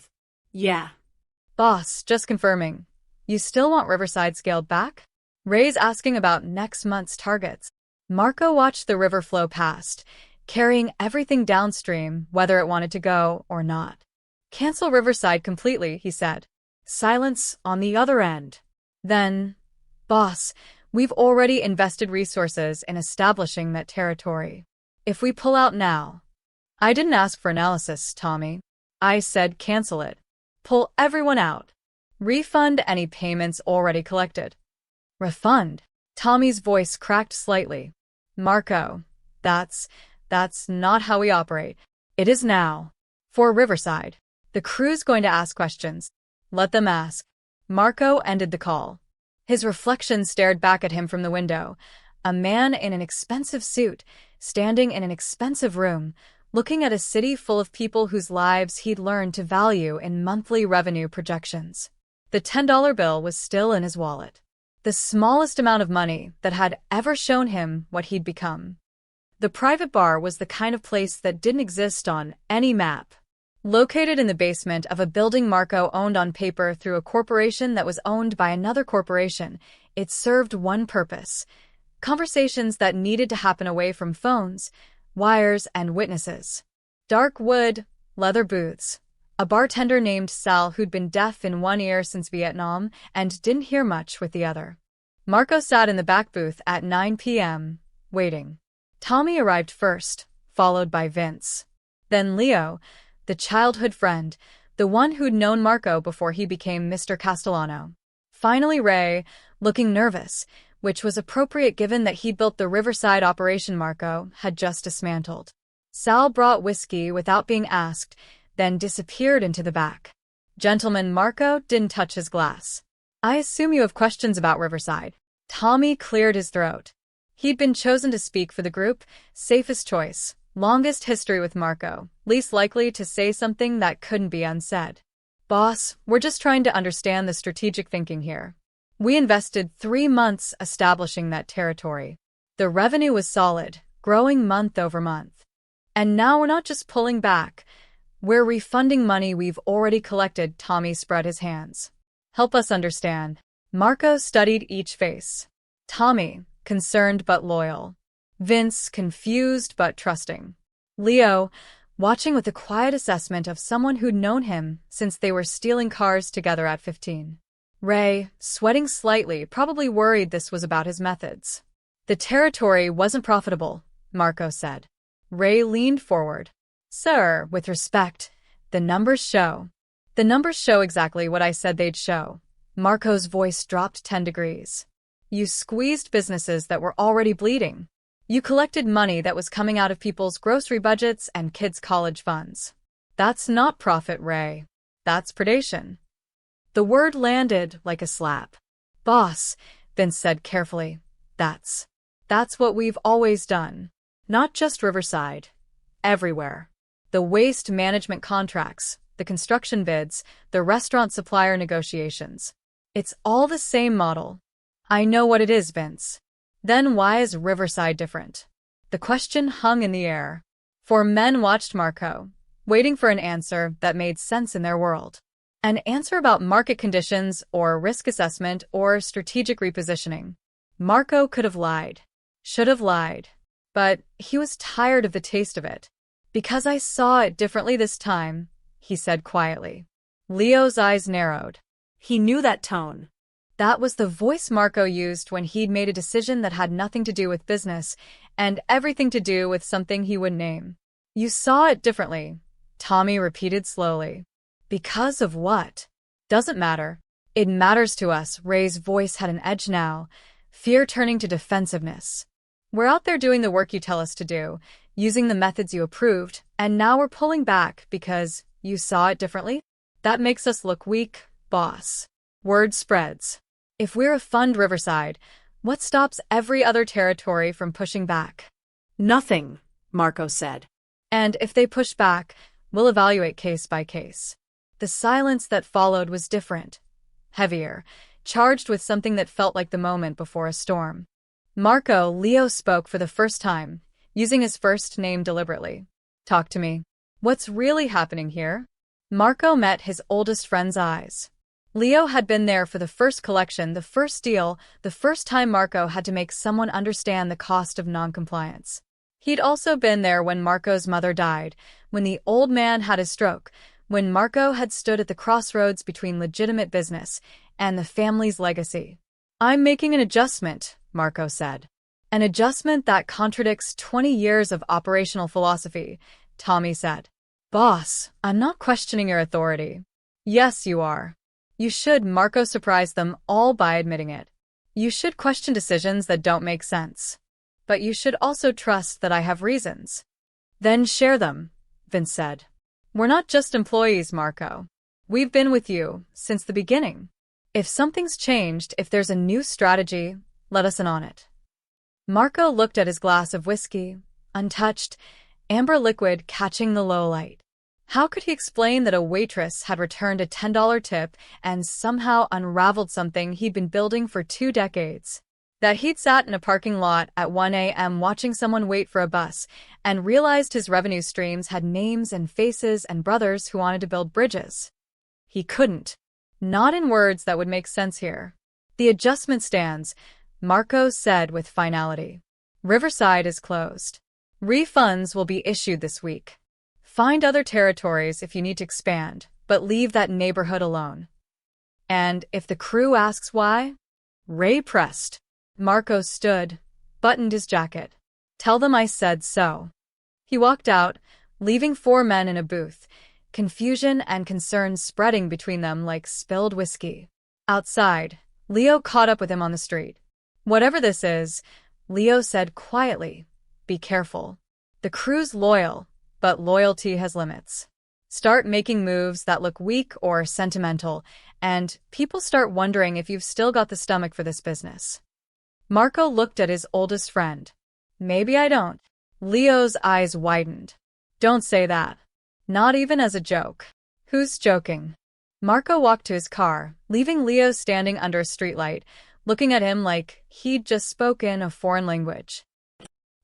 Yeah. Boss, just confirming. You still want Riverside scaled back? Ray's asking about next month's targets. Marco watched the river flow past, carrying everything downstream, whether it wanted to go or not. Cancel Riverside completely, he said. Silence on the other end. Then, boss, we've already invested resources in establishing that territory. If we pull out now... I didn't ask for analysis, Tommy. I said cancel it. Pull everyone out. Refund any payments already collected. Refund? Tommy's voice cracked slightly. Marco, that's not how we operate. It is now. For Riverside. The crew's going to ask questions. Let them ask. Marco ended the call. His reflection stared back at him from the window. A man in an expensive suit, standing in an expensive room, looking at a city full of people whose lives he'd learned to value in monthly revenue projections. The $10 bill was still in his wallet. The smallest amount of money that had ever shown him what he'd become. The private bar was the kind of place that didn't exist on any map. Located in the basement of a building Marco owned on paper through a corporation that was owned by another corporation, it served one purpose: conversations that needed to happen away from phones, wires, and witnesses. Dark wood, leather booths. A bartender named Sal who'd been deaf in one ear since Vietnam and didn't hear much with the other. Marco sat in the back booth at 9 p.m., waiting. Tommy arrived first, followed by Vince. Then Leo, the childhood friend, the one who'd known Marco before he became Mr. Castellano. Finally Ray, looking nervous, which was appropriate given that he'd built the Riverside operation Marco had just dismantled. Sal brought whiskey without being asked, then disappeared into the back. Gentleman, Marco didn't touch his glass. I assume you have questions about Riverside. Tommy cleared his throat. He'd been chosen to speak for the group, safest choice, longest history with Marco, least likely to say something that couldn't be unsaid. Boss, we're just trying to understand the strategic thinking here. We invested 3 months establishing that territory. The revenue was solid, growing month over month. And now we're not just pulling back. We're refunding money we've already collected. Tommy spread his hands. Help us understand. Marco studied each face. Tommy, concerned but loyal. Vince, confused but trusting. Leo, watching with a quiet assessment of someone who'd known him since they were stealing cars together at 15. Ray, sweating slightly, probably worried this was about his methods. The territory wasn't profitable, Marco said. Ray leaned forward. Sir, with respect, the numbers show. The numbers show exactly what I said they'd show. Marco's voice dropped 10 degrees. You squeezed businesses that were already bleeding. You collected money that was coming out of people's grocery budgets and kids' college funds. That's not profit, Ray. That's predation. The word landed like a slap. Boss, Vince said carefully, that's what we've always done. Not just Riverside. Everywhere. The waste management contracts, the construction bids, the restaurant supplier negotiations. It's all the same model. I know what it is, Vince. Then why is Riverside different? The question hung in the air. 4 men watched Marco, waiting for an answer that made sense in their world. An answer about market conditions or risk assessment or strategic repositioning. Marco could have lied. Should have lied. But he was tired of the taste of it. Because I saw it differently this time, he said quietly. Leo's eyes narrowed. He knew that tone. That was the voice Marco used when he'd made a decision that had nothing to do with business and everything to do with something he wouldn't name. You saw it differently, Tommy repeated slowly. Because of what? Doesn't matter. It matters to us. Ray's voice had an edge now, fear turning to defensive. We're out there doing the work you tell us to do, using the methods you approved, and now we're pulling back because you saw it differently? That makes us look weak, boss. Word spreads. If we're a fund Riverside, what stops every other territory from pushing back? Nothing, Marco said. And if they push back, we'll evaluate case by case. The silence that followed was different, heavier, charged with something that felt like the moment before a storm. Leo spoke for the first time, using his first name deliberately. Talk to me. What's really happening here? Marco met his oldest friend's eyes. Leo had been there for the first collection, the first deal, the first time Marco had to make someone understand the cost of noncompliance. He'd also been there when Marco's mother died, when the old man had his stroke, when Marco had stood at the crossroads between legitimate business and the family's legacy. I'm making an adjustment, Marco said. An adjustment that contradicts 20 years of operational philosophy, Tommy said. Boss, I'm not questioning your authority. Yes, you are. You should, Marco surprised them all by admitting it. You should question decisions that don't make sense. But you should also trust that I have reasons. Then share them, Vince said. We're not just employees, Marco. We've been with you since the beginning. If something's changed, if there's a new strategy, let us in on it. Marco looked at his glass of whiskey, untouched, amber liquid catching the low light. How could he explain that a waitress had returned a $10 tip and somehow unraveled something he'd been building for 2 decades? That he'd sat in a parking lot at 1 a.m. watching someone wait for a bus and realized his revenue streams had names and faces and brothers who wanted to build bridges? He couldn't. Not in words that would make sense here. The adjustment stands, Marco said with finality. Riverside is closed. Refunds will be issued this week. Find other territories if you need to expand, but leave that neighborhood alone. And if the crew asks why? Ray pressed. Marco stood, buttoned his jacket. Tell them I said so. He walked out, leaving 4 men in a booth, confusion and concern spreading between them like spilled whiskey. Outside, Leo caught up with him on the street. Whatever this is, Leo said quietly, be careful. The crew's loyal, but loyalty has limits. Start making moves that look weak or sentimental, and people start wondering if you've still got the stomach for this business. Marco looked at his oldest friend. Maybe I don't. Leo's eyes widened. Don't say that. Not even as a joke. Who's joking? Marco walked to his car, leaving Leo standing under a streetlight, looking at him like he'd just spoken a foreign language.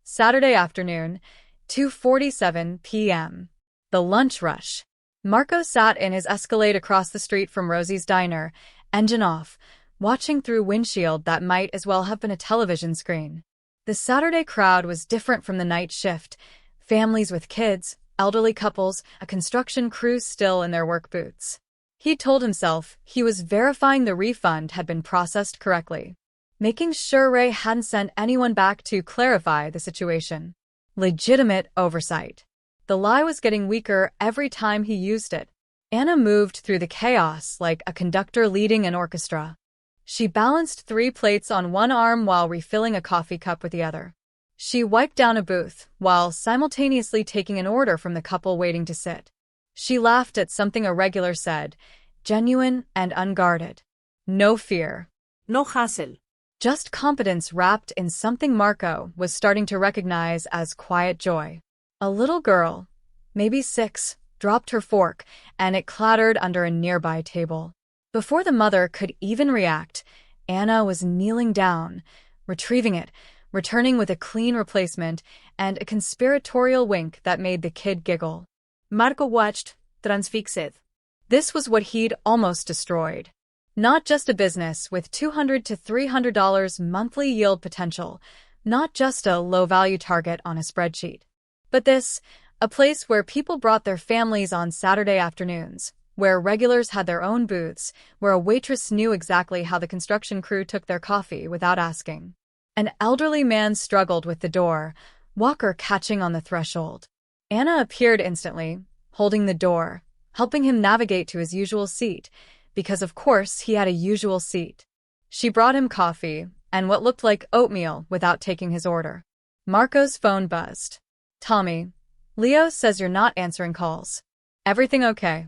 Saturday afternoon, 2:47 p.m. The lunch rush. Marco sat in his Escalade across the street from Rosie's diner, engine off, watching through windshield that might as well have been a television screen. The Saturday crowd was different from the night shift. Families with kids, elderly couples, a construction crew still in their work boots. He told himself he was verifying the refund had been processed correctly, making sure Ray hadn't sent anyone back to clarify the situation. Legitimate oversight. The lie was getting weaker every time he used it. Anna moved through the chaos like a conductor leading an orchestra. She balanced 3 plates on one arm while refilling a coffee cup with the other. She wiped down a booth while simultaneously taking an order from the couple waiting to sit. She laughed at something a regular said, genuine and unguarded. No fear. No hassle. Just competence wrapped in something Marco was starting to recognize as quiet joy. A little girl, maybe 6, dropped her fork, and it clattered under a nearby table. Before the mother could even react, Anna was kneeling down, retrieving it, returning with a clean replacement and a conspiratorial wink that made the kid giggle. Marco watched, transfixed. This was what he'd almost destroyed. Not just a business with $200 to $300 monthly yield potential, not just a low-value target on a spreadsheet. But this, a place where people brought their families on Saturday afternoons, where regulars had their own booths, where a waitress knew exactly how the construction crew took their coffee without asking. An elderly man struggled with the door, Walker catching on the threshold. Anna appeared instantly, holding the door, helping him navigate to his usual seat, because of course he had a usual seat. She brought him coffee and what looked like oatmeal without taking his order. Marco's phone buzzed. Tommy, Leo says you're not answering calls. Everything okay?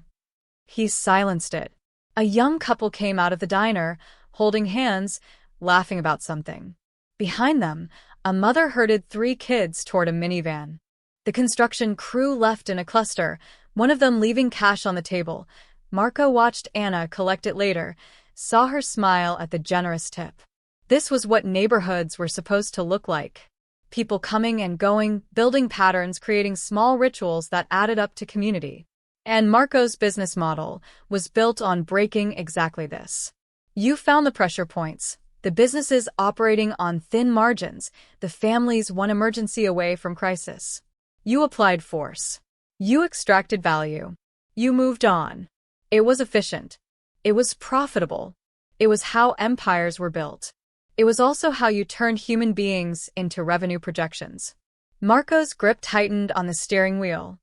He silenced it. A young couple came out of the diner, holding hands, laughing about something. Behind them, a mother herded 3 kids toward a minivan. The construction crew left in a cluster, one of them leaving cash on the table. Marco watched Anna collect it later, saw her smile at the generous tip. This was what neighborhoods were supposed to look like. People coming and going, building patterns, creating small rituals that added up to community. And Marco's business model was built on breaking exactly this. You found the pressure points, the businesses operating on thin margins, the families one emergency away from crisis. You applied force. You extracted value. You moved on. It was efficient. It was profitable. It was how empires were built. It was also how you turned human beings into revenue projections. Marco's grip tightened on the steering wheel.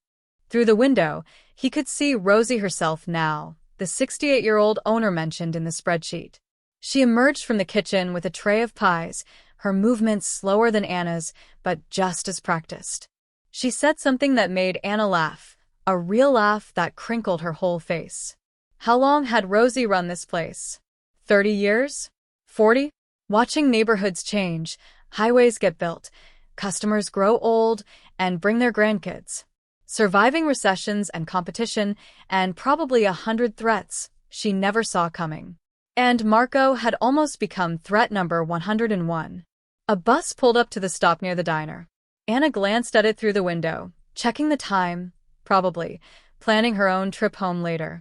Through the window, he could see Rosie herself now, the 68-year-old owner mentioned in the spreadsheet. She emerged from the kitchen with a tray of pies, her movements slower than Anna's, but just as practiced. She said something that made Anna laugh, a real laugh that crinkled her whole face. How long had Rosie run this place? 30 years? 40? Watching neighborhoods change, highways get built, customers grow old and bring their grandkids. Surviving recessions and competition, and probably 100 threats she never saw coming. And Marco had almost become threat number 101. A bus pulled up to the stop near the diner. Anna glanced at it through the window, checking the time, probably, planning her own trip home later.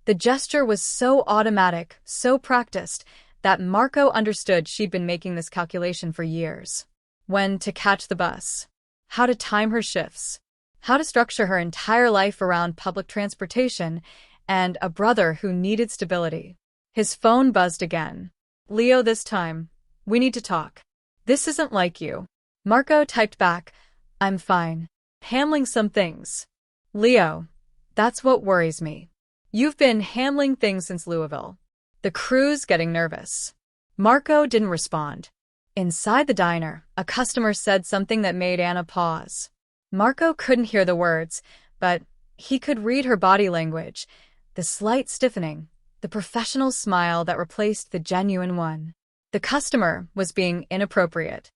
The gesture was so automatic, so practiced, that Marco understood she'd been making this calculation for years. When to catch the bus, how to time her shifts, how to structure her entire life around public transportation, and a brother who needed stability. His phone buzzed again. Leo, this time. We need to talk. This isn't like you. Marco typed back, I'm fine. Handling some things. Leo, that's what worries me. You've been handling things since Louisville. The crew's getting nervous. Marco didn't respond. Inside the diner, a customer said something that made Anna pause. Marco couldn't hear the words, but he could read her body language, the slight stiffening, the professional smile that replaced the genuine one. The customer was being inappropriate.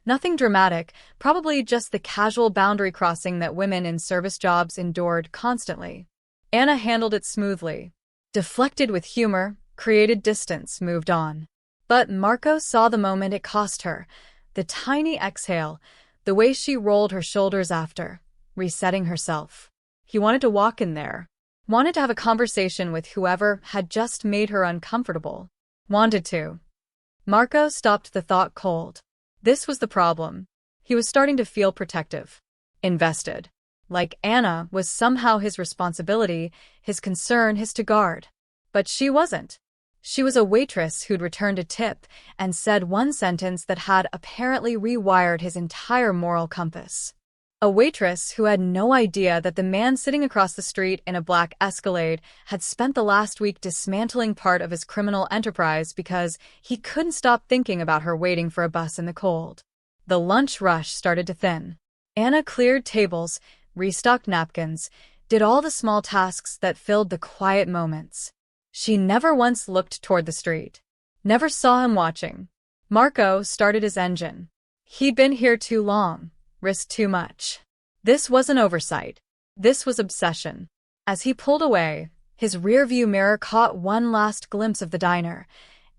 Nothing dramatic, probably just the casual boundary crossing that women in service jobs endured constantly. Anna handled it smoothly. Deflected with humor, created distance, moved on. But Marco saw the moment it cost her, the tiny exhale, the way she rolled her shoulders after, resetting herself. He wanted to walk in there. Wanted to have a conversation with whoever had just made her uncomfortable. Wanted to. Marco stopped the thought cold. This was the problem. He was starting to feel protective. Invested. Like Anna was somehow his responsibility, his concern, his to guard. But she wasn't. She was a waitress who'd returned a tip and said one sentence that had apparently rewired his entire moral compass. A waitress who had no idea that the man sitting across the street in a black Escalade had spent the last week dismantling part of his criminal enterprise because he couldn't stop thinking about her waiting for a bus in the cold. The lunch rush started to thin. Anna cleared tables, restocked napkins, did all the small tasks that filled the quiet moments. She never once looked toward the street. Never saw him watching. Marco started his engine. He'd been here too long, risked too much. This wasn't oversight. This was obsession. As he pulled away, his rearview mirror caught one last glimpse of the diner.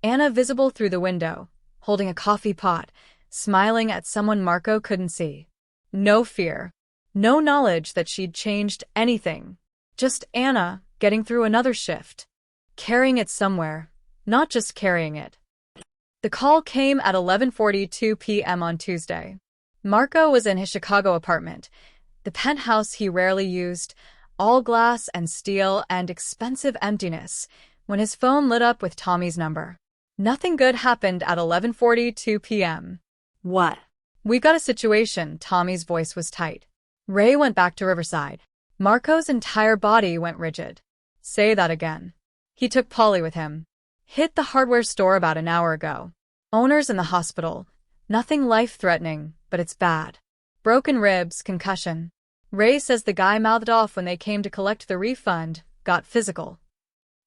Anna visible through the window, holding a coffee pot, smiling at someone Marco couldn't see. No fear. No knowledge that she'd changed anything. Just Anna getting through another shift. Carrying it somewhere, not just carrying it. The call came at 11:42 p.m. on Tuesday. Marco was in his Chicago apartment, the penthouse he rarely used, all glass and steel and expensive emptiness, when his phone lit up with Tommy's number. Nothing good happened at 11:42 p.m. What? We got a situation, Tommy's voice was tight. Ray went back to Riverside. Marco's entire body went rigid. Say that again. He took Polly with him. Hit the hardware store about an hour ago. Owner's in the hospital. Nothing life-threatening, but it's bad. Broken ribs, concussion. Ray says the guy mouthed off when they came to collect the refund, got physical.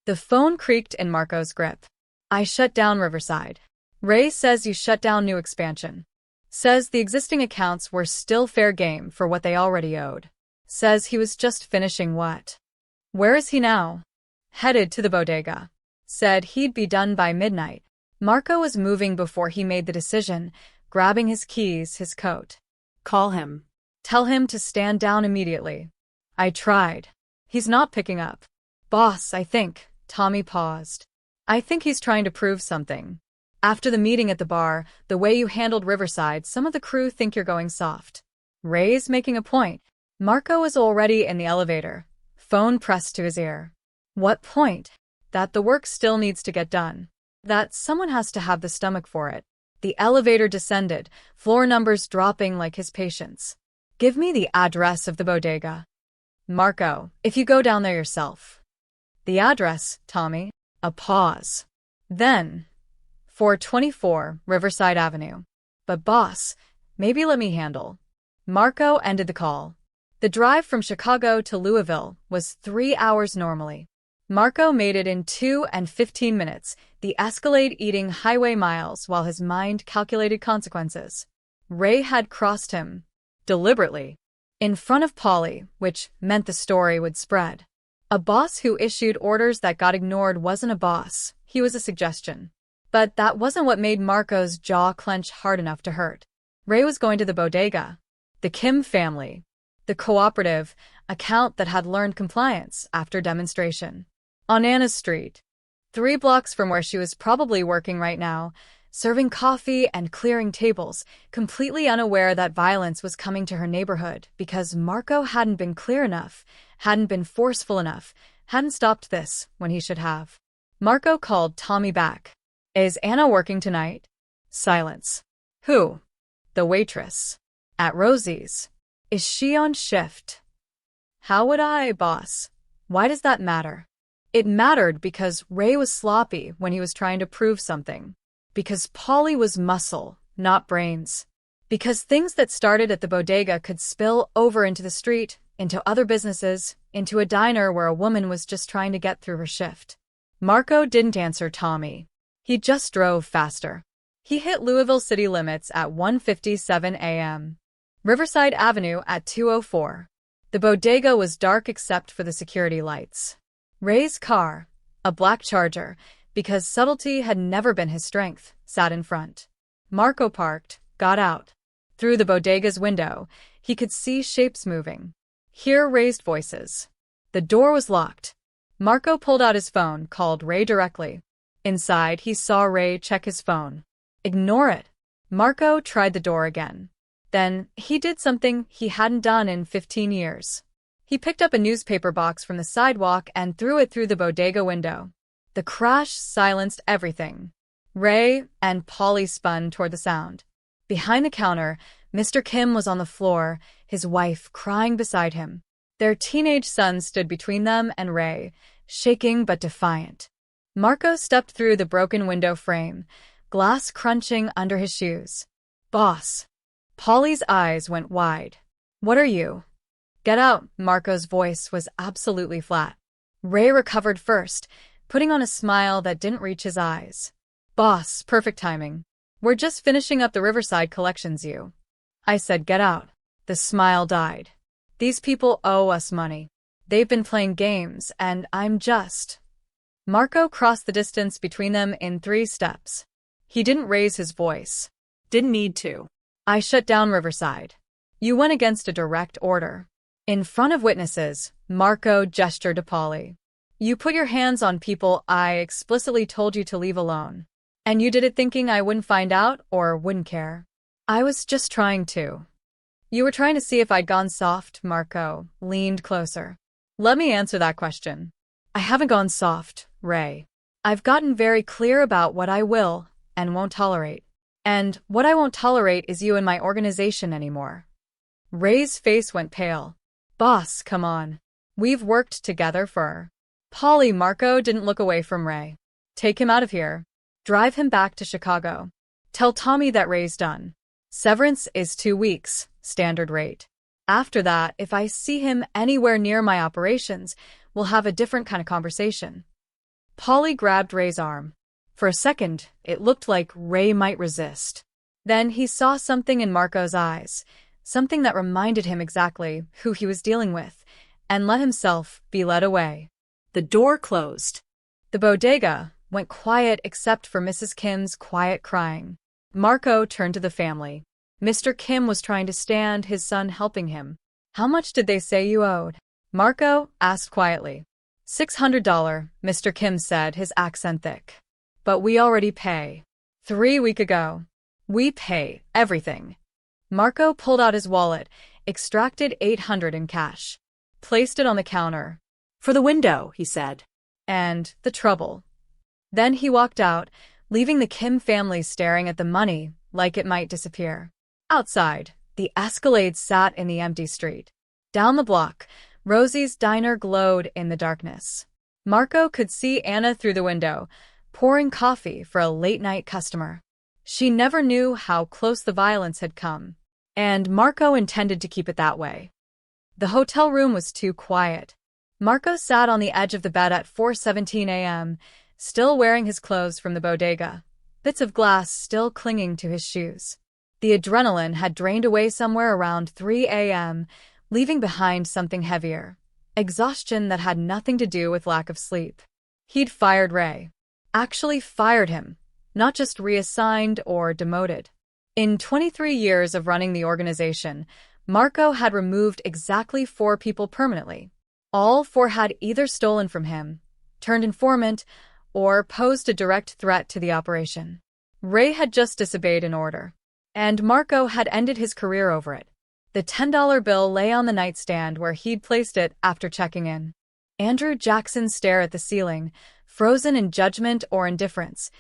The phone creaked in Marco's grip. I shut down Riverside. Ray says you shut down new expansion. Says the existing accounts were still fair game for what they already owed. Says he was just finishing what? Where is he now? Headed to the bodega. Said he'd be done by midnight. Marco was moving before he made the decision, grabbing his keys, his coat. Call him. Tell him to stand down immediately. I tried. He's not picking up. Boss, I think. Tommy paused. I think he's trying to prove something. After the meeting at the bar, the way you handled Riverside, some of the crew think you're going soft. Ray's making a point. Marco was already in the elevator. Phone pressed to his ear. What point? That the work still needs to get done. That someone has to have the stomach for it. The elevator descended, floor numbers dropping like his patience. Give me the address of the bodega. Marco, if you go down there yourself. The address, Tommy. A pause. Then, 424 Riverside Avenue. But boss, maybe let me handle. Marco ended the call. The drive from Chicago to Louisville was 3 hours normally. Marco made it in 2 and 15 minutes, the Escalade eating highway miles while his mind calculated consequences. Ray had crossed him. Deliberately. In front of Polly, which meant the story would spread. A boss who issued orders that got ignored wasn't a boss, he was a suggestion. But that wasn't what made Marco's jaw clench hard enough to hurt. Ray was going to the bodega. The Kim family. The cooperative, account that had learned compliance after demonstration. On Anna's Street. 3 blocks from where she was probably working right now, serving coffee and clearing tables, completely unaware that violence was coming to her neighborhood because Marco hadn't been clear enough, hadn't been forceful enough, hadn't stopped this when he should have. Marco called Tommy back. Is Anna working tonight? Silence. Who? The waitress. At Rosie's. Is she on shift? How would I, boss? Why does that matter? It mattered because Ray was sloppy when he was trying to prove something. Because Polly was muscle, not brains. Because things that started at the bodega could spill over into the street, into other businesses, into a diner where a woman was just trying to get through her shift. Marco didn't answer Tommy. He just drove faster. He hit Louisville city limits at 1:57 a.m. Riverside Avenue at 2:04. The bodega was dark except for the security lights. Ray's car, a black Charger, because subtlety had never been his strength, sat in front. Marco parked, got out. Through the bodega's window, he could see shapes moving. Hear raised voices. The door was locked. Marco pulled out his phone, called Ray directly. Inside, he saw Ray check his phone. Ignore it. Marco tried the door again. Then, he did something he hadn't done in 15 years. He picked up a newspaper box from the sidewalk and threw it through the bodega window. The crash silenced everything. Ray and Polly spun toward the sound. Behind the counter, Mr. Kim was on the floor, his wife crying beside him. Their teenage son stood between them and Ray, shaking but defiant. Marco stepped through the broken window frame, glass crunching under his shoes. Boss. Polly's eyes went wide. What are you? Get out, Marco's voice was absolutely flat. Ray recovered first, putting on a smile that didn't reach his eyes. Boss, perfect timing. We're just finishing up the Riverside collections you. I said get out. The smile died. These people owe us money. They've been playing games, and I'm just... Marco crossed the distance between them in 3 steps. He didn't raise his voice. Didn't need to. I shut down Riverside. You went against a direct order. In front of witnesses, Marco gestured to Polly. You put your hands on people I explicitly told you to leave alone. And you did it thinking I wouldn't find out or wouldn't care. I was just trying to. You were trying to see if I'd gone soft, Marco leaned closer. Let me answer that question. I haven't gone soft, Ray. I've gotten very clear about what I will and won't tolerate. And what I won't tolerate is you in my organization anymore. Ray's face went pale. Boss, come on. We've worked together for... Polly. Marco didn't look away from Ray. Take him out of here. Drive him back to Chicago. Tell Tommy that Ray's done. Severance is 2 weeks, standard rate. After that, if I see him anywhere near my operations, we'll have a different kind of conversation. Polly grabbed Ray's arm. For a second, it looked like Ray might resist. Then he saw something in Marco's eyes, something that reminded him exactly who he was dealing with, and let himself be led away. The door closed. The bodega went quiet except for Mrs. Kim's quiet crying. Marco turned to the family. Mr. Kim was trying to stand, his son helping him. How much did they say you owed? Marco asked quietly. $600, Mr. Kim said, his accent thick. But we already pay. 3 weeks ago. We pay everything. Marco pulled out his wallet, extracted $800 in cash, placed it on the counter. For the window, he said. And the trouble. Then he walked out, leaving the Kim family staring at the money like it might disappear. Outside, the Escalade sat in the empty street. Down the block, Rosie's diner glowed in the darkness. Marco could see Anna through the window, pouring coffee for a late-night customer. She never knew how close the violence had come, and Marco intended to keep it that way. The hotel room was too quiet. Marco sat on the edge of the bed at 4:17 a.m., still wearing his clothes from the bodega, bits of glass still clinging to his shoes. The adrenaline had drained away somewhere around 3 a.m., leaving behind something heavier, exhaustion that had nothing to do with lack of sleep. He'd fired Ray. Actually fired him, not just reassigned or demoted. In 23 years of running the organization, Marco had removed exactly 4 people permanently. All 4 had either stolen from him, turned informant, or posed a direct threat to the operation. Ray had just disobeyed an order, and Marco had ended his career over it. The $10 bill lay on the nightstand where he'd placed it after checking in. Andrew Jackson stared at the ceiling, frozen in judgment or indifference.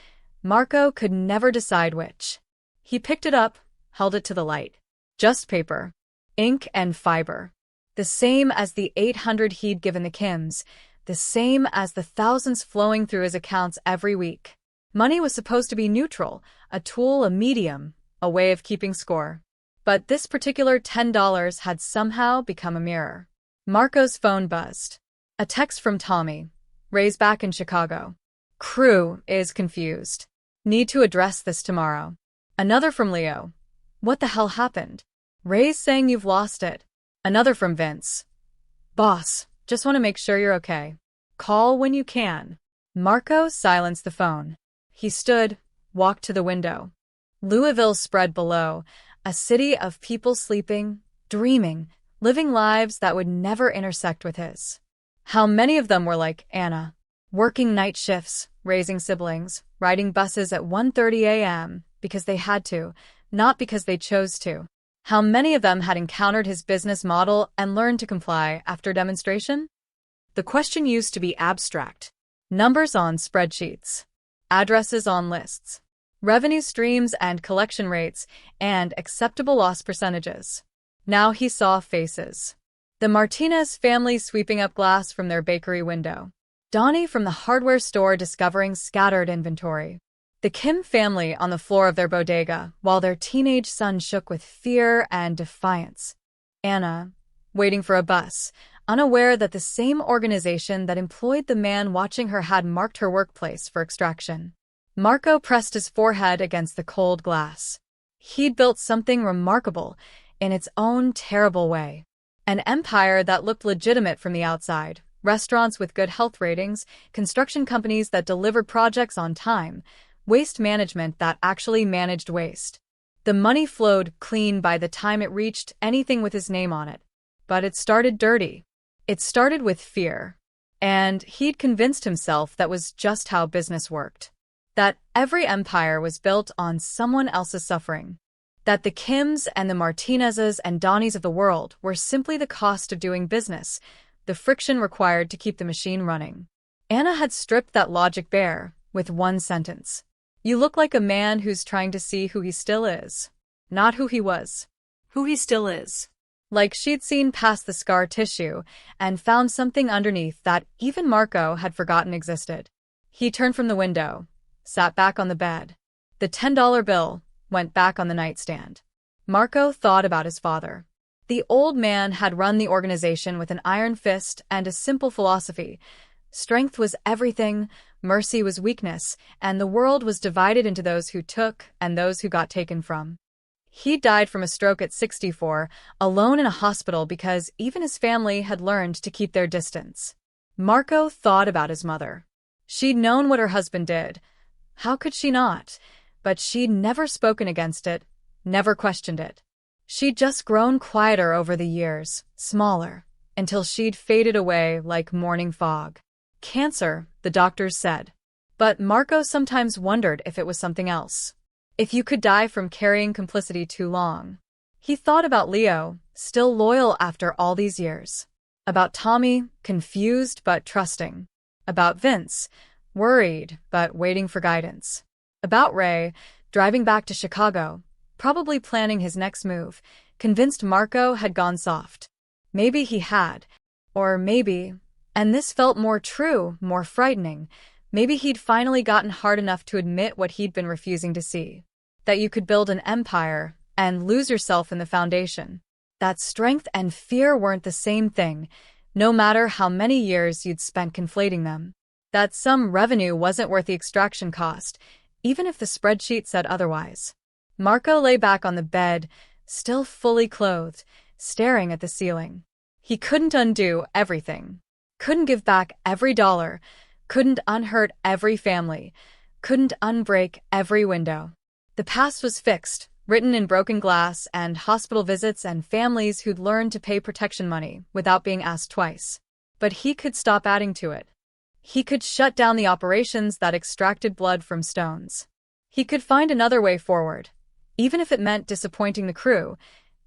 Marco could never decide which. He picked it up, held it to the light. Just paper, ink and fiber. The same as the $800 he'd given the Kims, the same as the thousands flowing through his accounts every week. Money was supposed to be neutral, a tool, a medium, a way of keeping score. But this particular $10 had somehow become a mirror. Marco's phone buzzed. A text from Tommy. Ray's back in Chicago. Crew is confused. Need to address this tomorrow. Another from Leo. What the hell happened? Ray's saying you've lost it. Another from Vince. Boss, just want to make sure you're okay. Call when you can. Marco silenced the phone. He stood, walked to the window. Louisville spread below, a city of people sleeping, dreaming, living lives that would never intersect with his. How many of them were like Anna, working night shifts, raising siblings, riding buses at 1:30 a.m. because they had to, not because they chose to. How many of them had encountered his business model and learned to comply after demonstration? The question used to be abstract. Numbers on spreadsheets, addresses on lists, revenue streams and collection rates, and acceptable loss percentages. Now he saw faces. The Martinez family sweeping up glass from their bakery window. Donnie from the hardware store discovering scattered inventory. The Kim family on the floor of their bodega while their teenage son shook with fear and defiance. Anna, waiting for a bus, unaware that the same organization that employed the man watching her had marked her workplace for extraction. Marco pressed his forehead against the cold glass. He'd built something remarkable in its own terrible way. An empire that looked legitimate from the outside. Restaurants with good health ratings, construction companies that delivered projects on time, waste management that actually managed waste. The money flowed clean by the time it reached anything with his name on it. But it started dirty. It started with fear. And he'd convinced himself that was just how business worked. That every empire was built on someone else's suffering. That the Kims and the Martinezes and Donnies of the world were simply the cost of doing business, the friction required to keep the machine running. Anna had stripped that logic bare with one sentence. You look like a man who's trying to see who he still is, not who he was. Who he still is. Like she'd seen past the scar tissue and found something underneath that even Marco had forgotten existed. He turned from the window, sat back on the bed. The $10 bill went back on the nightstand. Marco thought about his father. The old man had run the organization with an iron fist and a simple philosophy. Strength was everything, mercy was weakness, and the world was divided into those who took and those who got taken from. He died from a stroke at 64, alone in a hospital because even his family had learned to keep their distance. Marco thought about his mother. She'd known what her husband did. How could she not? But she'd never spoken against it, never questioned it. She'd just grown quieter over the years, smaller, until she'd faded away like morning fog. Cancer, the doctors said. But Marco sometimes wondered if it was something else. If you could die from carrying complicity too long. He thought about Leo, still loyal after all these years. About Tommy, confused but trusting. About Vince, worried but waiting for guidance. About Ray, driving back to Chicago, probably planning his next move, convinced Marco had gone soft. Maybe he had. Or maybe, and this felt more true, more frightening, maybe he'd finally gotten hard enough to admit what he'd been refusing to see. That you could build an empire and lose yourself in the foundation. That strength and fear weren't the same thing, no matter how many years you'd spent conflating them. That some revenue wasn't worth the extraction cost, even if the spreadsheet said otherwise. Marco lay back on the bed, still fully clothed, staring at the ceiling. He couldn't undo everything. Couldn't give back every dollar. Couldn't unhurt every family. Couldn't unbreak every window. The past was fixed, written in broken glass and hospital visits and families who'd learned to pay protection money without being asked twice. But he could stop adding to it. He could shut down the operations that extracted blood from stones. He could find another way forward, even if it meant disappointing the crew,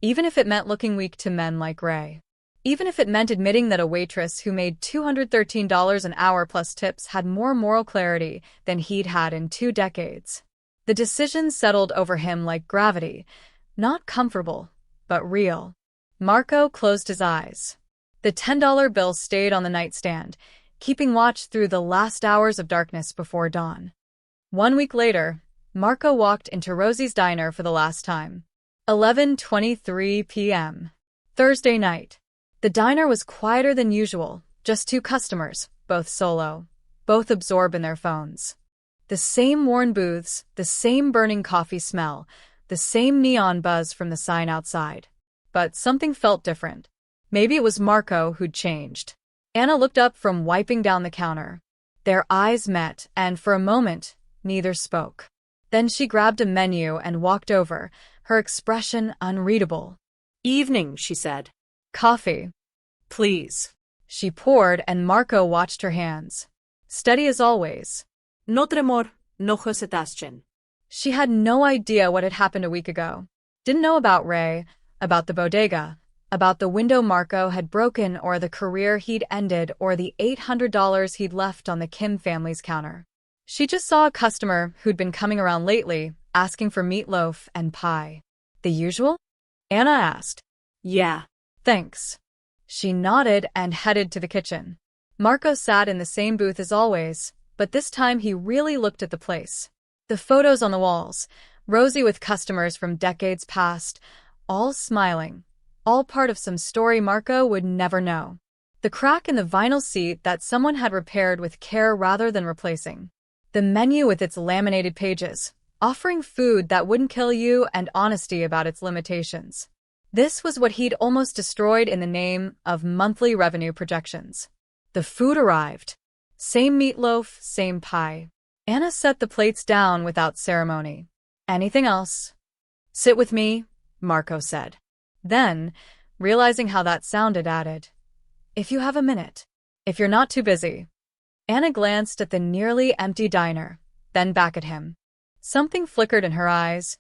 even if it meant looking weak to men like Ray. Even if it meant admitting that a waitress who made $213 an hour plus tips had more moral clarity than he'd had in 2 decades. The decision settled over him like gravity, not comfortable, but real. Marco closed his eyes. The $10 bill stayed on the nightstand, keeping watch through the last hours of darkness before dawn. 1 week later, Marco walked into Rosie's diner for the last time. 11:23 p.m. Thursday night. The diner was quieter than usual, just 2 customers, both solo, both absorbed in their phones. The same worn booths, the same burning coffee smell, the same neon buzz from the sign outside. But something felt different. Maybe it was Marco who'd changed. Anna looked up from wiping down the counter. Their eyes met, and for a moment, neither spoke. Then she grabbed a menu and walked over, her expression unreadable. "Evening," she said. "Coffee, "Please." she poured, and Marco watched her hands. Steady as always. No tremor, no hesitation. She had no idea what had happened a week ago. Didn't know about Ray, about the bodega, about the window Marco had broken or the career he'd ended or the $800 he'd left on the Kim family's counter. She just saw a customer who'd been coming around lately, asking for meatloaf and pie. "The usual?" Anna asked. "Yeah." "Thanks." She nodded and headed to the kitchen. Marco sat in the same booth as always, but this time he really looked at the place. The photos on the walls, Rosie with customers from decades past, all smiling, all part of some story Marco would never know. The crack in the vinyl seat that someone had repaired with care rather than replacing. The menu with its laminated pages, offering food that wouldn't kill you and honesty about its limitations. This was what he'd almost destroyed in the name of monthly revenue projections. The food arrived. Same meatloaf, same pie. Anna set the plates down without ceremony. "Anything else?" "Sit with me," Marco said. Then, realizing how that sounded, added, "If you have a minute. If you're not too busy." Anna glanced at the nearly empty diner, then back at him. Something flickered in her eyes.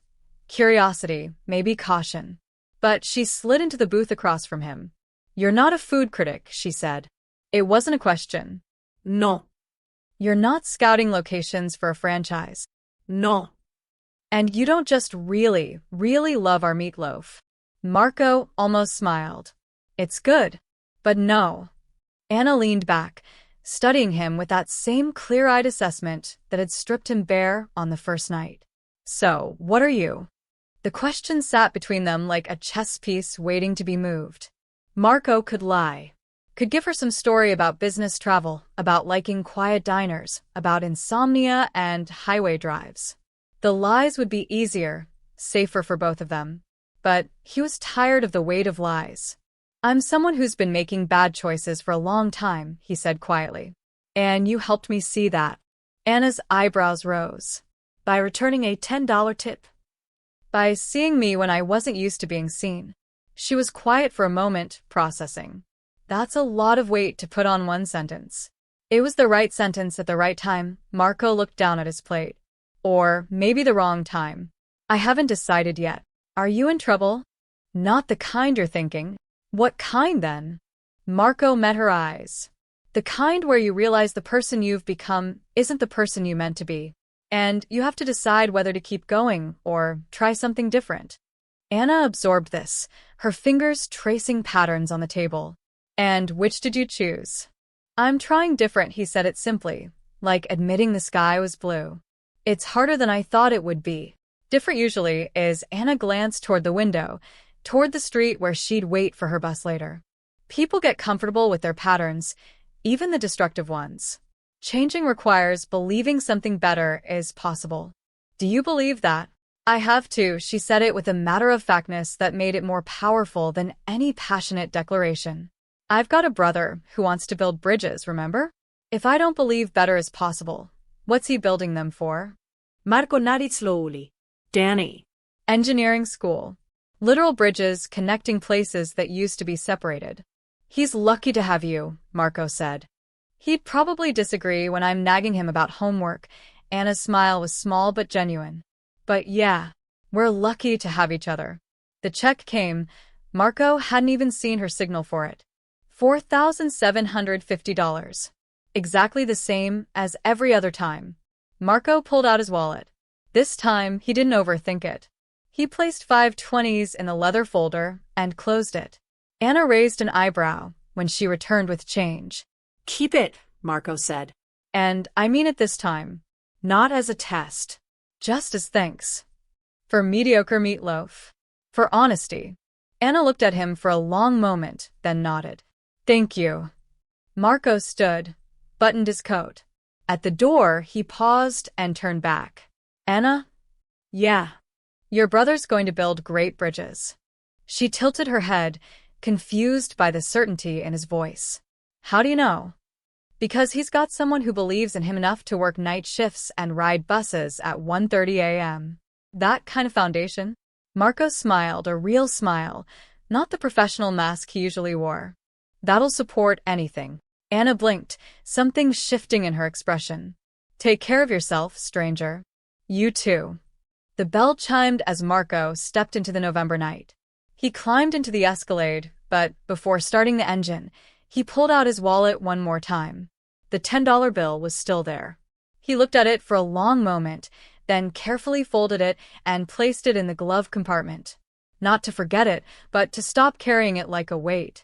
Curiosity, maybe caution. But she slid into the booth across from him. "You're not a food critic," she said. It wasn't a question. "No." "You're not scouting locations for a franchise." "No." "And you don't just really, really love our meatloaf." Marco almost smiled. "It's good. But no." Anna leaned back, studying him with that same clear-eyed assessment that had stripped him bare on the first night. "So, what are you?" The question sat between them like a chess piece waiting to be moved. Marco could lie. Could give her some story about business travel, about liking quiet diners, about insomnia and highway drives. The lies would be easier, safer for both of them. But he was tired of the weight of lies. I'm someone who's been making bad choices for a long time, he said quietly. And you helped me see that. Anna's eyebrows rose. By returning a $10 tip. By seeing me when I wasn't used to being seen. She was quiet for a moment, processing. That's a lot of weight to put on one sentence. It was the right sentence at the right time. Marco looked down at his plate. Or maybe the wrong time. I haven't decided yet. Are you in trouble? Not the kind you're thinking. What kind then? Marco met her eyes. The kind where you realize the person you've become isn't the person you meant to be. And you have to decide whether to keep going or try something different. Anna absorbed this, her fingers tracing patterns on the table. And which did you choose? I'm trying different, he said it simply, like admitting the sky was blue. It's harder than I thought it would be. Different usually is Anna glanced toward the window, toward the street where she'd wait for her bus later. People get comfortable with their patterns, even the destructive ones. Changing requires believing something better is possible. Do you believe that? I have to, she said it with a matter-of-factness that made it more powerful than any passionate declaration. I've got a brother who wants to build bridges, remember? If I don't believe better is possible, what's he building them for? Marco nodded slowly. Danny. Engineering school. Literal bridges connecting places that used to be separated. He's lucky to have you, Marco said. He'd probably disagree when I'm nagging him about homework. Anna's smile was small but genuine. But yeah, we're lucky to have each other. The check came. Marco hadn't even seen her signal for it. $4,750. Exactly the same as every other time. Marco pulled out his wallet. This time, he didn't overthink it. He placed 5 20s in the leather folder and closed it. Anna raised an eyebrow when she returned with change. Keep it, Marco said. And I mean it this time. Not as a test. Just as thanks. For mediocre meatloaf. For honesty. Anna looked at him for a long moment, then nodded. Thank you. Marco stood, buttoned his coat. At the door, he paused and turned back. Anna? Yeah. Your brother's going to build great bridges. She tilted her head, confused by the certainty in his voice. How do you know? Because he's got someone who believes in him enough to work night shifts and ride buses at 1:30 a.m. That kind of foundation? Marco smiled, a real smile, not the professional mask he usually wore. That'll support anything. Anna blinked, something shifting in her expression. Take care of yourself, stranger. You too. The bell chimed as Marco stepped into the November night. He climbed into the Escalade, but before starting the engine, he pulled out his wallet one more time. The $10 bill was still there. He looked at it for a long moment, then carefully folded it and placed it in the glove compartment. Not to forget it, but to stop carrying it like a weight.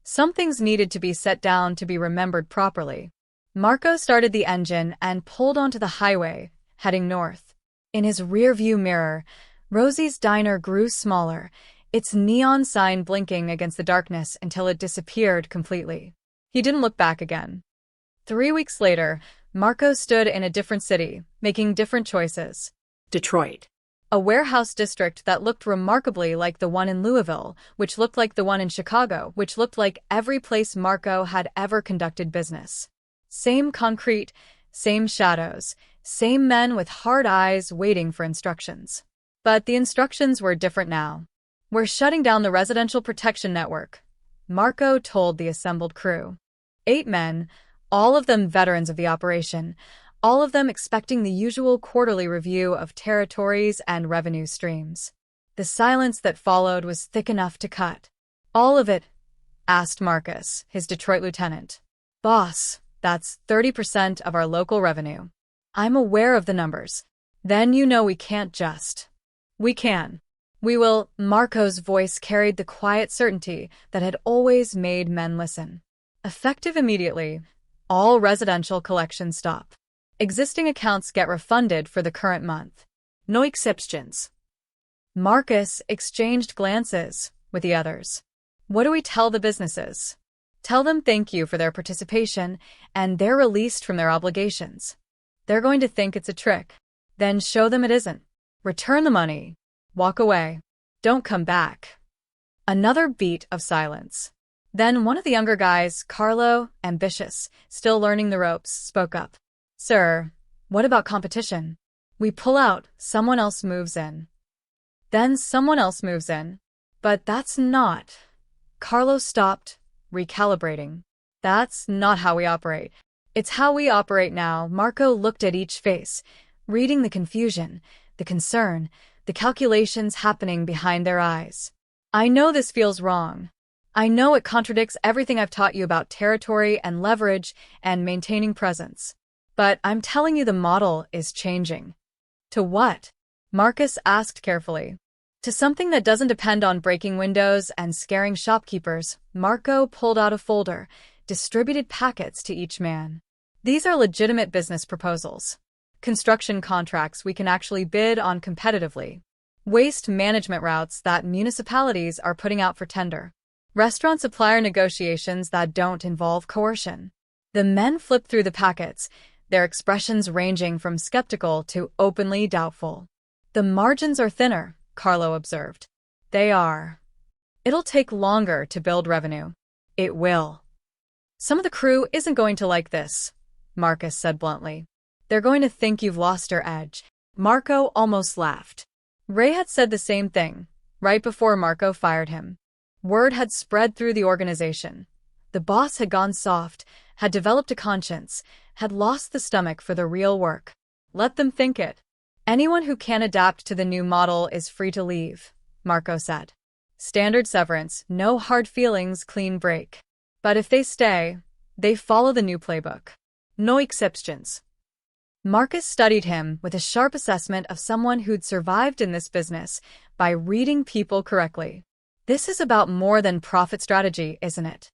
Some things needed to be set down to be remembered properly. Marco started the engine and pulled onto the highway, heading north. In his rearview mirror, Rosie's diner grew smaller, its neon sign blinking against the darkness until it disappeared completely. He didn't look back again. 3 weeks later, Marco stood in a different city, making different choices. Detroit. A warehouse district that looked remarkably like the one in Louisville, which looked like the one in Chicago, which looked like every place Marco had ever conducted business. Same concrete, same shadows, same men with hard eyes waiting for instructions. But the instructions were different now. We're shutting down the residential protection network, Marco told the assembled crew. 8 men, all of them veterans of the operation, all of them expecting the usual quarterly review of territories and revenue streams. The silence that followed was thick enough to cut. All of it? Asked Marcus, his Detroit lieutenant. Boss, that's 30% of our local revenue. I'm aware of the numbers. Then you know we can't just. We can. We will. Marco's voice carried the quiet certainty that had always made men listen. Effective immediately, all residential collections stop. Existing accounts get refunded for the current month. No exceptions. Marcus exchanged glances with the others. What do we tell the businesses? Tell them thank you for their participation, and they're released from their obligations. They're going to think it's a trick. Then show them it isn't. Return the money. Walk away. Don't come back. Another beat of silence. Then one of the younger guys, Carlo, ambitious, still learning the ropes, spoke up. Sir, what about competition? We pull out, someone else moves in. Then someone else moves in. But that's not. Carlo stopped, recalibrating. That's not how we operate. It's how we operate now. Marco looked at each face, reading the confusion, the concern, the calculations happening behind their eyes. I know this feels wrong. I know it contradicts everything I've taught you about territory and leverage and maintaining presence. But I'm telling you the model is changing. To what? Marcus asked carefully. To something that doesn't depend on breaking windows and scaring shopkeepers. Marco pulled out a folder, distributed packets to each man. These are legitimate business proposals. Construction contracts we can actually bid on competitively. Waste management routes that municipalities are putting out for tender. Restaurant supplier negotiations that don't involve coercion. The men flipped through the packets, their expressions ranging from skeptical to openly doubtful. The margins are thinner, Carlo observed. They are. It'll take longer to build revenue. It will. Some of the crew isn't going to like this, Marcus said bluntly. They're going to think you've lost your edge. Marco almost laughed. Ray had said the same thing, right before Marco fired him. Word had spread through the organization. The boss had gone soft, had developed a conscience, had lost the stomach for the real work. Let them think it. Anyone who can adapt to the new model is free to leave, Marco said. Standard severance, no hard feelings, clean break. But if they stay, they follow the new playbook. No exceptions. Marcus studied him with a sharp assessment of someone who'd survived in this business by reading people correctly. This is about more than profit strategy, isn't it?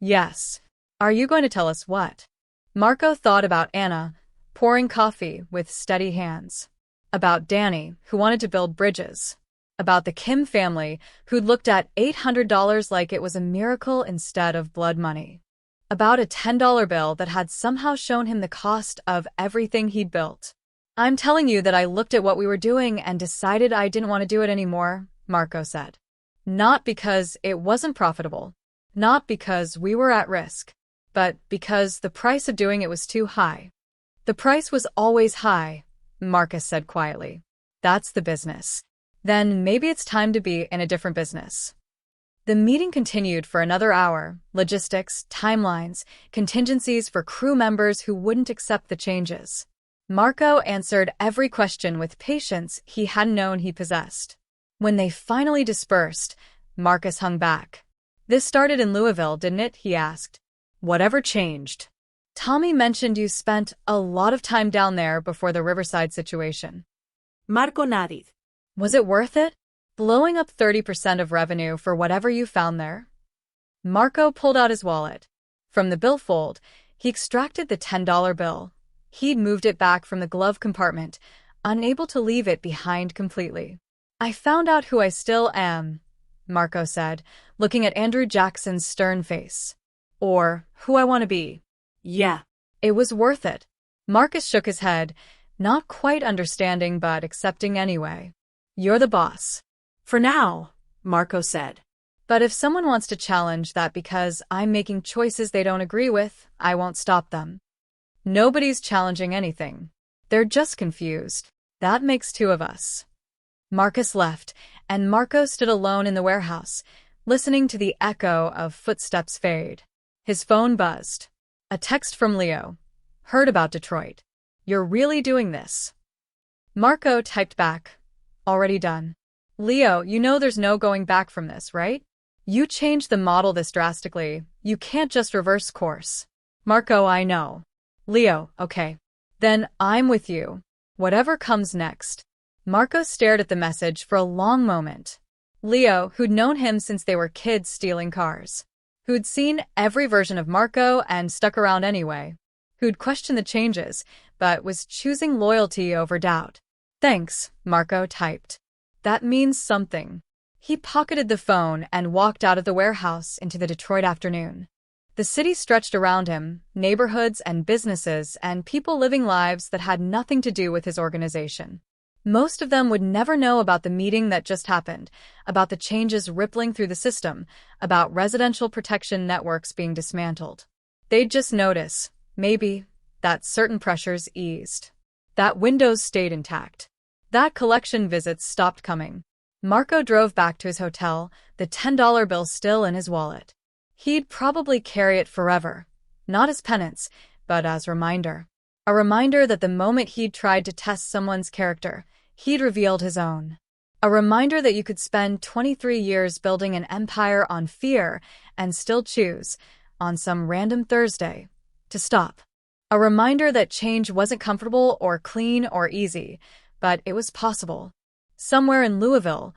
Yes. Are you going to tell us what? Marco thought about Anna, pouring coffee with steady hands. About Danny, who wanted to build bridges. About the Kim family, who'd looked at $800 like it was a miracle instead of blood money. About a $10 bill that had somehow shown him the cost of everything he'd built. I'm telling you that I looked at what we were doing and decided I didn't want to do it anymore, Marco said. Not because it wasn't profitable. Not because we were at risk. But because the price of doing it was too high. The price was always high, Marcus said quietly. That's the business. Then maybe it's time to be in a different business. The meeting continued for another hour. Logistics, timelines, contingencies for crew members who wouldn't accept the changes. Marco answered every question with patience he hadn't known he possessed. When they finally dispersed, Marcus hung back. This started in Louisville, didn't it? He asked. Whatever changed? Tommy mentioned you spent a lot of time down there before the Riverside situation. Marco nodded. Was it worth it? Blowing up 30% of revenue for whatever you found there? Marco pulled out his wallet. From the billfold, he extracted the $10 bill. He'd moved it back from the glove compartment, unable to leave it behind completely. I found out who I still am, Marco said, looking at Andrew Jackson's stern face. Or who I want to be. Yeah. It was worth it. Marcus shook his head, not quite understanding but accepting anyway. You're the boss. For now, Marco said. But if someone wants to challenge that because I'm making choices they don't agree with, I won't stop them. Nobody's challenging anything. They're just confused. That makes two of us. Marcus left, and Marco stood alone in the warehouse, listening to the echo of footsteps fade. His phone buzzed. A text from Leo. Heard about Detroit. You're really doing this? Marco typed back. Already done. Leo, you know there's no going back from this, right? You changed the model this drastically. You can't just reverse course. Marco, I know. Leo, okay. Then I'm with you. Whatever comes next. Marco stared at the message for a long moment. Leo, who'd known him since they were kids stealing cars. Who'd seen every version of Marco and stuck around anyway. Who'd questioned the changes, but was choosing loyalty over doubt. Thanks, Marco typed. That means something. He pocketed the phone and walked out of the warehouse into the Detroit afternoon. The city stretched around him, neighborhoods and businesses and people living lives that had nothing to do with his organization. Most of them would never know about the meeting that just happened, about the changes rippling through the system, about residential protection networks being dismantled. They'd just notice, maybe, that certain pressures eased. That windows stayed intact. That collection visits stopped coming. Marco drove back to his hotel, the $10 bill still in his wallet. He'd probably carry it forever, not as penance, but as reminder. A reminder that the moment he'd tried to test someone's character, he'd revealed his own. A reminder that you could spend 23 years building an empire on fear and still choose, on some random Thursday, to stop. A reminder that change wasn't comfortable or clean or easy, but it was possible. Somewhere in Louisville,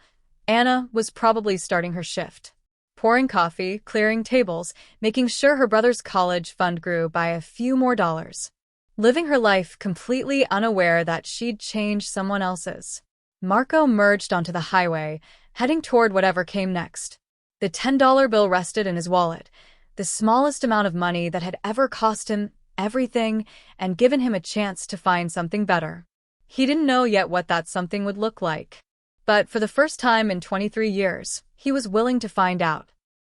Anna was probably starting her shift. Pouring coffee, clearing tables, making sure her brother's college fund grew by a few more dollars. Living her life completely unaware that she'd changed someone else's. Marco merged onto the highway, heading toward whatever came next. The $10 bill rested in his wallet, the smallest amount of money that had ever cost him everything and given him a chance to find something better. He didn't know yet what that something would look like. But for the first time in 23 years, he was willing to find out.